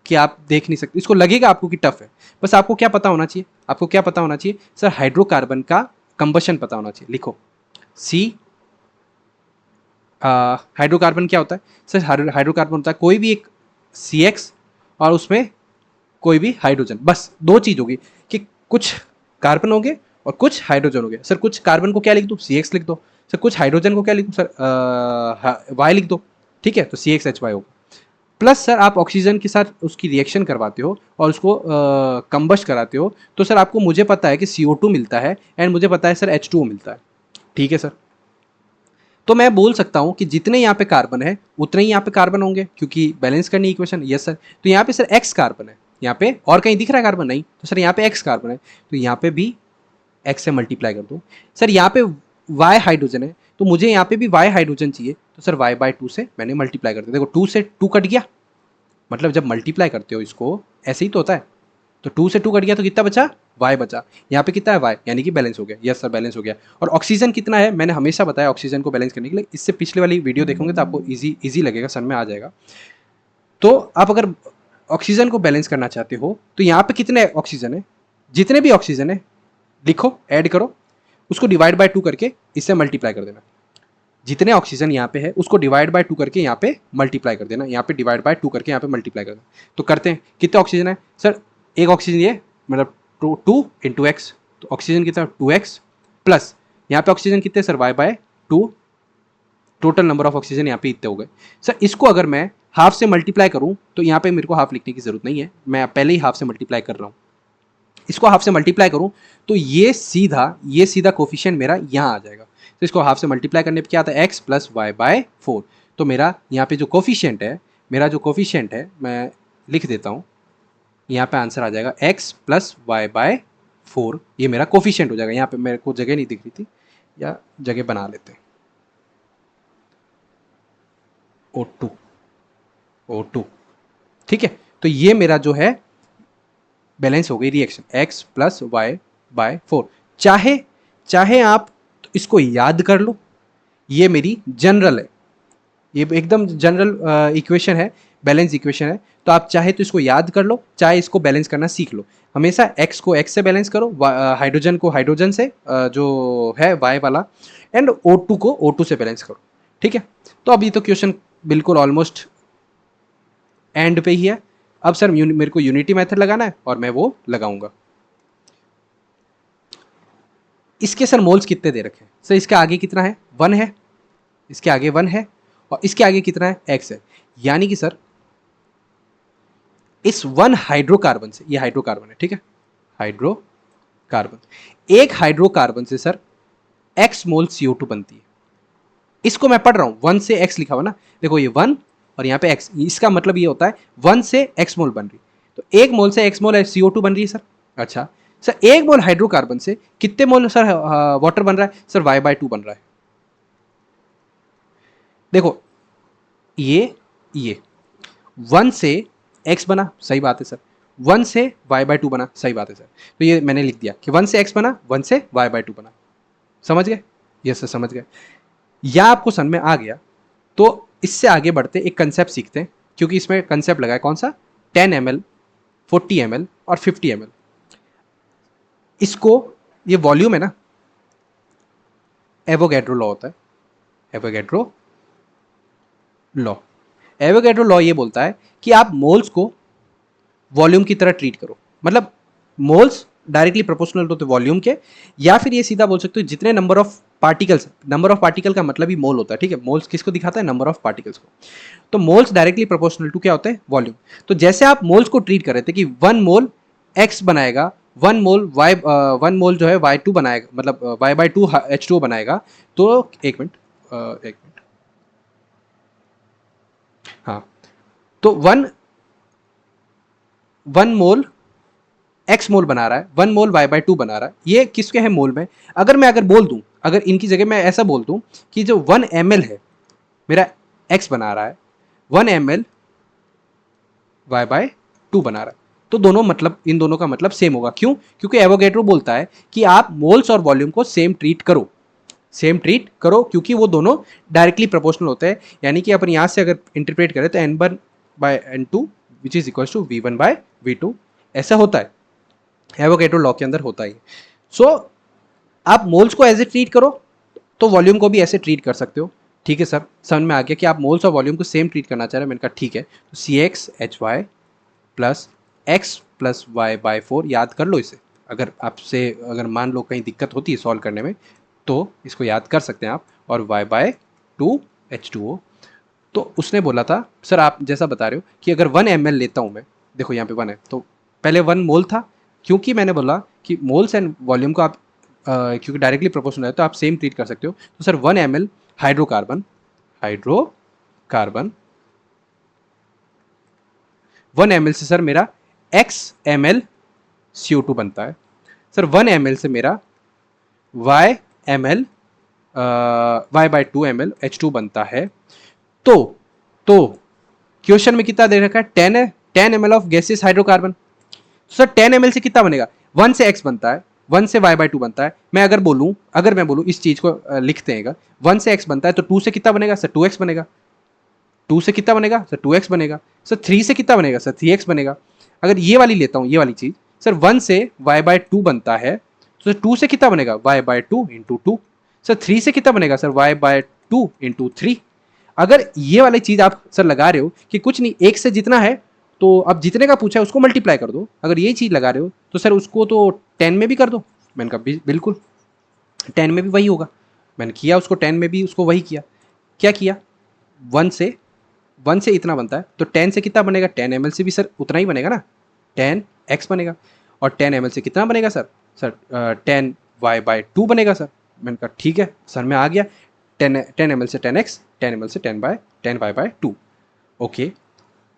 कि आप देख नहीं सकते, इसको लगेगा आपको कि टफ है, बस आपको क्या पता होना चाहिए, आपको क्या पता होना चाहिए सर, हाइड्रोकार्बन का कंबशन पता होना चाहिए। लिखो सी, हाइड्रोकार्बन क्या होता है सर, हाइड्रोकार्बन होता है कोई भी एक CX और उसमें कोई भी हाइड्रोजन, बस दो चीज होगी कि कुछ कार्बन होंगे और कुछ हाइड्रोजन होंगे। सर कुछ कार्बन को क्या लिख दो, CX लिख दो। सर कुछ हाइड्रोजन को क्या लिख दो सर, Y लिख दो। ठीक है, तो CXHY होगा। प्लस सर आप ऑक्सीजन के साथ उसकी रिएक्शन करवाते हो और उसको कंबस्ट कराते हो, तो सर आपको, मुझे पता है कि CO2 मिलता है एंड मुझे पता है सर H2O मिलता है। ठीक है सर, तो मैं बोल सकता हूं कि जितने यहाँ पे कार्बन है उतने ही यहाँ पे कार्बन होंगे, क्योंकि बैलेंस करनी इक्वेशन। यस सर, तो यहाँ पे सर X कार्बन है, यहाँ पे और कहीं दिख रहा है कार्बन, नहीं, तो सर यहाँ पे X कार्बन है, तो यहाँ पे भी X से मल्टीप्लाई कर दो। सर यहाँ पे Y हाइड्रोजन है, तो मुझे यहाँ पे भी Y हाइड्रोजन चाहिए, तो सर Y/2 से मैंने मल्टीप्लाई कर दिया। देखो 2 से 2 कट गया, मतलब जब मल्टीप्लाई करते हो इसको ऐसे ही तो होता है, तो 2 से 2 कट गया तो कितना बचा, Y बचा। यहाँ पे कितना है Y, यानी कि बैलेंस हो गया। यस सर, बैलेंस हो गया। और ऑक्सीजन कितना है, मैंने हमेशा बताया ऑक्सीजन को बैलेंस करने के लिए, इससे पिछले वाली वीडियो देखोगे तो आपको इजी लगेगा, सन में आ जाएगा। तो आप अगर ऑक्सीजन को बैलेंस करना चाहते हो तो यहाँ पे कितने ऑक्सीजन है, जितने भी ऑक्सीजन है लिखो, ऐड करो, उसको डिवाइड बाय 2 करके इससे मल्टीप्लाई कर देना। जितने ऑक्सीजन यहाँ पे है उसको डिवाइड बाय 2 करके यहाँ पे मल्टीप्लाई कर देना, यहाँ पे डिवाइड बाय 2 करके यहाँ पे मल्टीप्लाई कर देना। तो करते हैं, कितने ऑक्सीजन है सर, एक ऑक्सीजन ये मतलब 2 इंटू एक्स, तो ऑक्सीजन कितना 2x, प्लस यहाँ पे ऑक्सीजन कितने sir Y/2, total number of oxygen यहाँ पे इतने हो गए। सर इसको अगर मैं हाफ से मल्टीप्लाई करूँ तो यहाँ पे मेरे को हाफ लिखने की जरूरत नहीं है, मैं पहले ही हाफ से मल्टीप्लाई कर रहा हूँ। इसको हाफ से मल्टीप्लाई करूँ तो ये सीधा कोफिशिएंट मेरा यहाँ आ जाएगा। तो इसको हाफ से मल्टीप्लाई करने पे क्या आता है, x प्लस Y/4। तो मेरा यहाँ पे जो कोफिशिएंट है, मैं लिख देता हूँ, यहाँ पे आंसर आ जाएगा x प्लस Y/4। ये मेरा कोफिशिएंट हो जाएगा। यहाँ पे मेरे को जगह नहीं दिख रही थी, या जगह बना लेते हैं, O2। ठीक है, तो ये मेरा जो है बैलेंस हो गई रिएक्शन, x प्लस Y/4। चाहे आप इसको याद कर लो, ये मेरी जनरल है, ये एकदम जनरल इक्वेशन है, बैलेंस इक्वेशन है। तो आप चाहे तो इसको याद कर लो, चाहे इसको बैलेंस करना सीख लो। हमेशा x को x से बैलेंस करो, हाइड्रोजन को हाइड्रोजन से, जो है y वाला, एंड O2 को O2 से बैलेंस करो। ठीक है, तो अभी तो क्वेश्चन बिल्कुल ऑलमोस्ट एंड पे ही है। अब सर मेरे को यूनिटी मेथड लगाना है और मैं वो लगाऊंगा। इसके सर मोल्स कितने दे रखे हैं सर, इसके आगे कितना है, 1 है, इसके आगे 1 है, और इसके आगे कितना है, x है। यानी कि सर इस 1 हाइड्रोकार्बन से, ये हाइड्रोकार्बन है, ठीक है, हाइड्रोकार्बन, एक हाइड्रोकार्बन से सर x मोल CO2 बनती है। इसको मैं पढ़ रहा हूं, 1 से x लिखा हुआ ना, देखो ये 1 और यहाँ पे x, इसका मतलब ये होता है 1 से x मोल बन रही, तो 1 मोल से x मोल CO2 बन रही है सर। अच्छा सर, 1 मोल हाइड्रोकार्बन से कितने मोल सर वाटर बन रहा है सर, Y/2 बन रहा है। देखो ये 1 से x बना, सही बात है सर, 1 से Y/2 बना, सही बात है सर। तो ये मैंने लिख दिया कि 1 से x बना, 1 से Y/2 बना। समझ गए, यस सर समझ गए, या आपको समझ में आ गया। तो इससे आगे बढ़ते एक कंसेप्ट सीखते हैं, क्योंकि इसमें कंसेप्ट लगा है कौन सा, 10 ml, 40 ml और 50 ml। इसको, ये वॉल्यूम है ना, एवोगैड्रो लॉ होता है, एवोगैड्रो लॉ ये बोलता है कि आप मोल्स को वॉल्यूम की तरह ट्रीट करो। मतलब मोल्स डायरेक्टली प्रोपोर्शनल होते हैं वॉल्यूम के, या फिर ये सीधा बोल सकते हो जितने number of particles, number of particle का मतलब ही मोल होता है, ठीक है, मोल्स किसको दिखाता है, नंबर ऑफ पार्टिकल्स को। तो मोल्स डायरेक्टली प्रोपोर्शनल टू क्या होते हैं, वॉल्यूम। तो जैसे आप मोल्स को ट्रीट कर रहे थे कि 1 मोल एक्स बनाएगा, 1 मोल वाई, 1 मोल जो है y2 बनाएगा, मतलब y/2 H2O बनाएगा। तो एक मिनट, एक मिनट, हाँ, तो 1 मोल एक्स मोल बना रहा है, 1 मोल y/2 बना रहा है, ये किसके है, मोल में। अगर बोल दूं, अगर इनकी जगह मैं ऐसा बोल दूं कि जो 1 ml है मेरा एक्स बना रहा है, 1 ml y/2 बना रहा है, तो दोनों मतलब, इन दोनों का मतलब सेम होगा। क्यों? क्योंकि एवोगैड्रो बोलता है कि आप मोल्स और वॉल्यूम को सेम ट्रीट करो, सेम ट्रीट करो, क्योंकि वो दोनों डायरेक्टली प्रोपोर्शनल होते हैं। यानी कि अपन यहां से अगर इंटरप्रेट करें तो n1/n2 which is equal to v1/v2, ऐसा होता है, एवोगैड्रो लॉ के अंदर होता है। सो आप मोल्स को ऐसे ट्रीट करो तो वॉल्यूम को भी ऐसे ट्रीट कर सकते हो। ठीक है सर, समझ में आ गया कि आप मोल्स और वॉल्यूम को सेम ट्रीट करना चाह रहे हैं। मैंने कहा ठीक है, तो CxHy plus x plus y/4 याद कर लो इसे। अगर आपसे, अगर मान लो कहीं दिक्कत होती है सॉल्व करने में, तो इसको याद कर सकते हैं आप। और y/2 H2O। तो उसने बोला था सर, आप जैसा बता रहे हो कि अगर 1 ml लेता हूँ मैं, देखो यहाँ पे 1 है, तो पहले 1 मोल था, क्योंकि मैंने बोला कि मोल्स एंड वॉल्यूम को आप क्योंकि डायरेक्टली प्रोपोर्शनल है तो आप सेम ट्रीट कर सकते हो। तो sir 1 ml hydrocarbon, hydrocarbon 1 ml से सर मेरा x ml CO2 बनता है। सर 1 ml से मेरा y/2 ml H2 बनता है। तो तो क्वेश्चन में कितना दे रखा है, 10 है, 10 ml of gaseous hydrocarbon. Sir 10 ml से कितना बनेगा, 1 से x बनता है, 1 से y/2 बनता है। मैं अगर मैं बोलूं इस चीज को लिखते हैं, 1 से x बनता है तो 2 से कितना बनेगा सर, 2x बनेगा। 2 से कितना बनेगा सर, 2x बनेगा। सर 3 से कितना बनेगा सर, 3x बनेगा। अगर ये वाली लेता हूं, ये वाली चीज, सर 1 से y/2 बनता है, तो 2 से कितना बनेगा, y/2 इंटू 2। सर 3 से कितना बनेगा सर, y/2 इंटू 3। अगर ये वाली चीज आप सर लगा रहे हो कि कुछ नहीं, एक से जितना है तो अब जितने का पूछा है उसको मल्टीप्लाई कर दो। अगर ये चीज लगा रहे हो तो सर उसको तो 10 में भी कर दो। मैंने कहा बिल्कुल 10 में भी वही होगा। मैंने किया उसको 10 में भी, उसको वही किया। क्या किया, 1 से इतना बनता है तो 10 से कितना बनेगा, 10 ml से भी सर उतना ही बनेगा ना, 10x बनेगा। और 10 ml से कितना बनेगा सर, सर 10y/2 बनेगा सर। मैंने कहा ठीक है, सर में आ गया, 10 ml से 10x, 10 ml से 10y/2। ओके,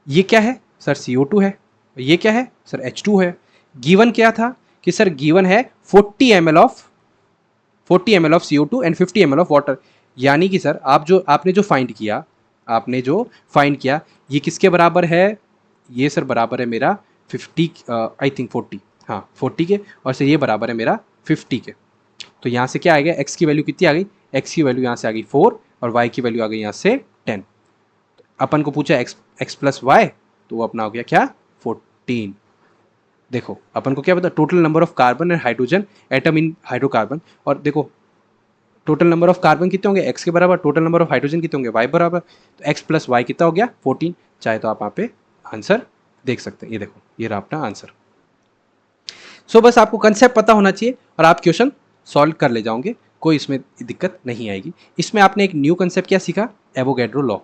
ये क्या है सर, CO2 है। ये क्या है सर, H2 है। गिवन क्या था कि सर गिवन है 40 ml of CO2 and 50 ml of water. यानी कि सर आपने जो फाइंड किया ये किसके बराबर है, ये सर बराबर है मेरा 50, आई थिंक 40, हाँ 40 के, और सर ये बराबर है मेरा 50 के। तो यहाँ से क्या आ गया, x की वैल्यू कितनी आ गई, x की वैल्यू यहाँ से आ गई 4 और y की वैल्यू आ गई यहाँ से 10। अपन को पूछा x प्लस वाई, तो वो अपना हो गया क्या, 14। देखो अपन को क्या पता, total number of carbon and hydrogen atom in hydrocarbon. और देखो टोटल नंबर ऑफ कार्बन कितने होंगे, x के बराबर, टोटल नंबर ऑफ हाइड्रोजन कितने होंगे, y बराबर। तो x प्लस वाई कितना हो गया, 14। चाहे तो आप वहाँ पे आंसर देख सकते हैं, ये देखो ये रहा अपना आंसर। सो बस आपको कंसेप्ट पता होना चाहिए और आप क्वेश्चन सॉल्व कर ले जाओगे, कोई इसमें दिक्कत नहीं आएगी। इसमें आपने एक न्यू कंसेप्ट क्या सीखा, एवोगैड्रो लॉ।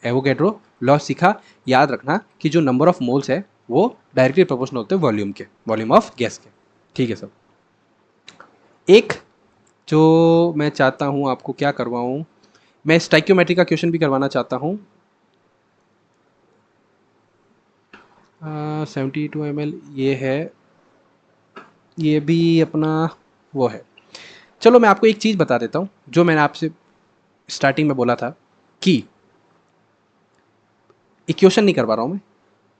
एवोगैड्रो लॉ सीखा। याद रखना कि जो नंबर ऑफ मोल्स है वो डायरेक्टली प्रोपोर्शनल होते हैं वॉल्यूम के, वॉल्यूम ऑफ गैस के। ठीक है सर। एक जो मैं चाहता हूँ आपको क्या करवाऊँ, मैं स्टाइक्योमेट्री का क्वेश्चन भी करवाना चाहता हूँ। 72 ml ये है, ये भी अपना वो है। चलो मैं आपको एक चीज़ बता देता हूँ, जो मैंने आपसे स्टार्टिंग में बोला था कि इक्वेशन नहीं करवा रहा हूँ मैं,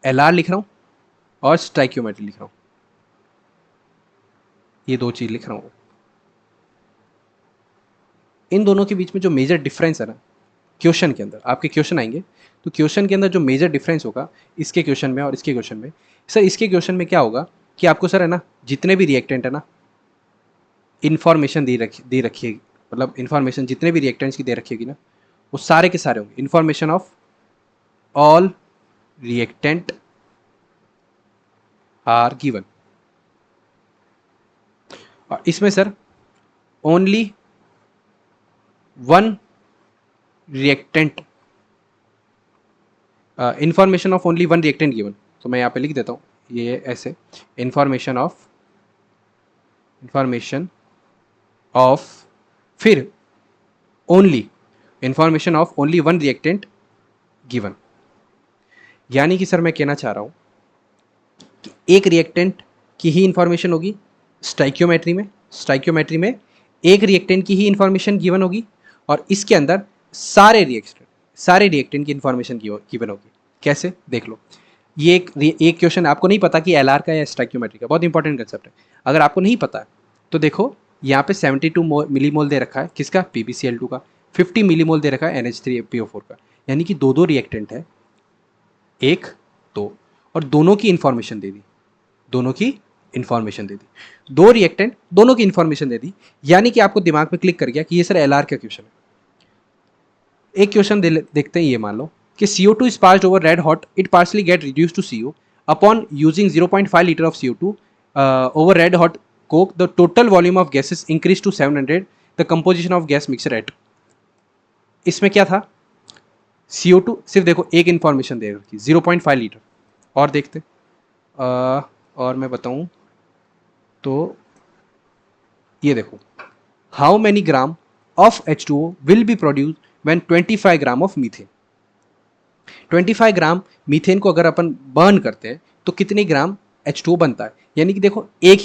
LR लिख रहा हूँ और स्टाइक्योमेट्री लिख रहा हूँ, ये दो चीज़ लिख रहा हूँ। इन दोनों के बीच में जो मेजर डिफरेंस है ना, क्वेश्चन के अंदर आपके क्वेश्चन आएंगे तो क्वेश्चन के अंदर जो मेजर डिफरेंस होगा इसके क्वेश्चन में और इसके क्वेश्चन में, सर इसके क्वेश्चन में क्या होगा कि आपको सर है ना, जितने भी रिएक्टेंट है ना, इन्फॉर्मेशन दे रखिएगी, मतलब इन्फॉर्मेशन जितने भी रिएक्टेंट्स की दे रखिएगी ना, वो सारे के सारे होंगे। Information of all reactant are given. और इसमें sir only one reactant, information of only one reactant given. तो मैं यहाँ पे लिख देता हूँ ये ऐसे, इंफॉर्मेशन ऑफ फिर only information of only one reactant given. यानी कि सर मैं कहना चाह रहा हूँ कि एक रिएक्टेंट की ही इंफॉर्मेशन होगी स्टाइक्योमेट्री में एक रिएक्टेंट की ही इंफॉर्मेशन गिवन होगी, और इसके अंदर सारे रिएक्टेंट की इंफॉर्मेशन गिवन होगी। कैसे, देख लो। ये एक क्वेश्चन आपको नहीं पता कि एलआर का या स्टाइक्योमेट्री का, बहुत इंपॉर्टेंट कंसेप्ट है। अगर आपको नहीं पता है तो देखो यहाँ पे 72 मिलीमोल दे रखा है किसका, PbCl2 का, 50 मिलीमोल दे रखा है NH3PO4 का, यानी कि दो रिएक्टेंट है, एक दो, और दोनों की इंफॉर्मेशन दे दी, दो रिएक्टेंट दोनों की इंफॉर्मेशन दे दी। यानी कि आपको दिमाग में क्लिक कर गया कि ये सर एलआर का क्वेश्चन है। एक क्वेश्चन देखते हैं, ये मान लो कि CO2 is passed over red hot, it partially get reduced to CO. Upon using 0.5 liter of CO2 over red hot coke, the total volume of gases increased to 700. The composition of gas mixture at, इसमें क्या था, CO2 सिर्फ देखो एक इंफॉर्मेशन दे रखी 0.5 लीटर। और देखते और मैं बताऊं तो ये देखो, how many gram of H2O will be produce when 25 gram of methane. 25 gram methane को अगर अपन बर्न करते हैं तो कितने ग्राम H2O बनता है। यानी कि देखो एक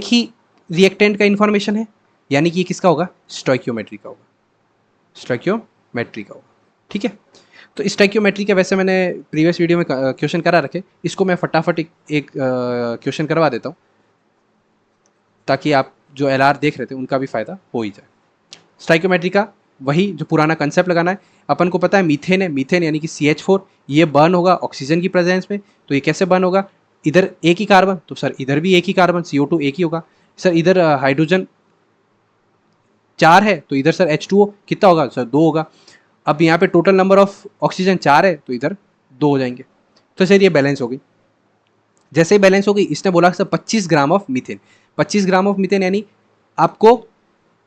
ही रिएक्टेंट का इंफॉर्मेशन है, यानी कि ये किसका होगा, स्टोइकियोमेट्री का होगा। ठीक है, तो स्टोइकियोमेट्री का वैसे मैंने प्रीवियस वीडियो में क्वेश्चन करा रखे, इसको मैं फटाफट एक क्वेश्चन करवा देता हूँ ताकि आप जो एलआर देख रहे थे उनका भी फायदा हो ही जाए। स्टोइकियोमेट्री का वही जो पुराना कंसेप्ट लगाना है। अपन को पता है मीथेन है, मीथेन यानी कि CH4, ये बर्न होगा ऑक्सीजन की प्रेजेंस में। तो ये कैसे बर्न होगा, इधर एक ही कार्बन, तो सर इधर भी एक ही कार्बन, CO2 एक ही होगा। सर इधर हाइड्रोजन 4 है तो इधर सर H2O कितना होगा, सर 2 होगा। अब यहाँ पे टोटल नंबर ऑफ ऑक्सीजन 4 है तो इधर 2 हो जाएंगे। तो सर ये बैलेंस होगी। जैसे ही बैलेंस हो गई, इसने बोला sir 25 gram of methane, 25 gram of methane, यानी आपको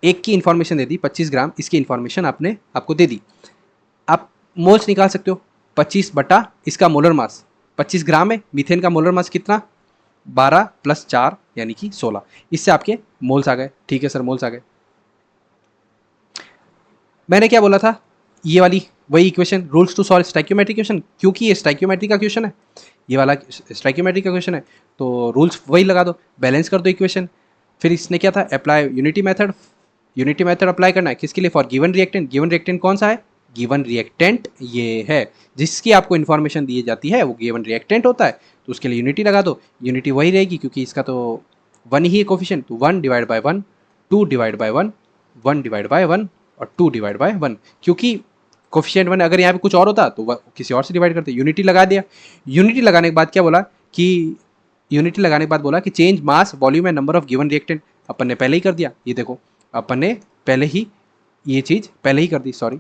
एक की इंफॉर्मेशन दे दी 25 ग्राम, इसकी इंफॉर्मेशन आपको दे दी। आप मोल्स निकाल सकते हो, 25 बटा इसका मोलर मास 25 ग्राम है, मीथेन का मोलर मास कितना, 12 + 4 यानी कि 16। इससे आपके मोल्स आ गए। ठीक है सर, मोल्स आ गए। मैंने क्या बोला था, ये वाली वही equation, rules to solve stoichiometric question, क्योंकि ये स्टोइकियोमेट्री का क्वेश्चन है, ये वाला स्टोइकियोमेट्री का क्वेश्चन है, तो रूल्स वही लगा दो, बैलेंस कर दो इक्वेशन। फिर इसने क्या था, अप्लाई यूनिटी मेथड अप्लाई करना है किसके लिए, फॉर गिवन रिएक्टेंट कौन सा है, गिवन रिएक्टेंट ये है जिसकी आपको इन्फॉर्मेशन दी जाती है, वो गिवन रिएक्टेंट होता है। तो उसके लिए यूनिटी लगा दो, यूनिटी वही रहेगी क्योंकि इसका तो 1 ही है कोफिशिएंट, तो 1/1, 2/1, 1/1 और 2/1, क्योंकि कोफिशिएंट 1 अगर यहाँ पे कुछ और होता तो किसी और से डिवाइड करते। यूनिटी लगा दिया। यूनिटी लगाने के बाद क्या बोला कि change mass volume and number of given reactant, अपन ने पहले ही कर दिया। ये देखो अपन ने पहले ही ये चीज़ पहले ही कर दी, सॉरी,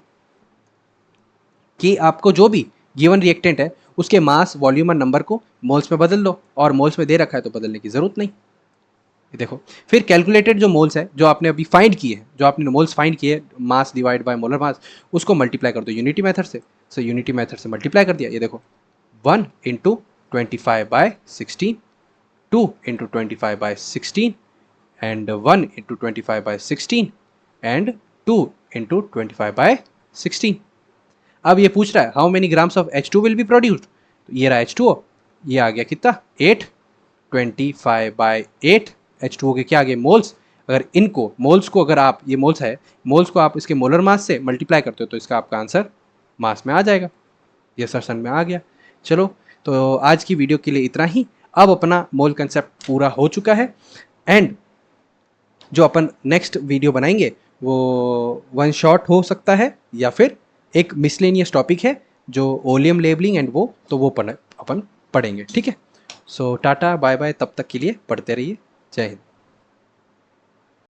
कि आपको जो भी गिवन रिएक्टेंट है उसके मास वॉल्यूम और नंबर को मोल्स में बदल दो, और मोल्स में दे रखा है तो बदलने की ज़रूरत नहीं। ये देखो, फिर कैलकुलेटेड जो मोल्स है, जो आपने अभी फाइंड किए हैं, जो आपने मोल्स फाइंड किए, mass divide by molar mass, उसको मल्टीप्लाई कर दो यूनिटी मेथड से। सो यूनिटी मेथड से मल्टीप्लाई कर दिया। ये देखो 1 × 25/16, 2 × 25/16 and 1 × 25/16 and 2 × 25/16। अब ये पूछ रहा है how many grams of H2 will be produced, तो ये रहा H2O, ये आ गया कितना 8, 25/8 H2O के क्या आ गए, मोल्स। अगर इनको मोल्स को, अगर आप ये मोल्स है, मोल्स को आप इसके मोलर मास से मल्टीप्लाई करते हो तो इसका आपका आंसर मास में आ जाएगा। ये सर्सन में आ गया। चलो, तो आज की वीडियो के लिए इतना ही। अब अपना मोल कंसेप्ट पूरा हो चुका है, एंड जो अपन नेक्स्ट वीडियो बनाएंगे वो 1 शॉट हो सकता है, या फिर एक मिसलेनियस टॉपिक है जो ओलियम लेबलिंग एंड वो, तो वो अपन पढ़ेंगे। ठीक है, सो टाटा बाय बाय, तब तक के लिए पढ़ते रहिए। जय हिंद।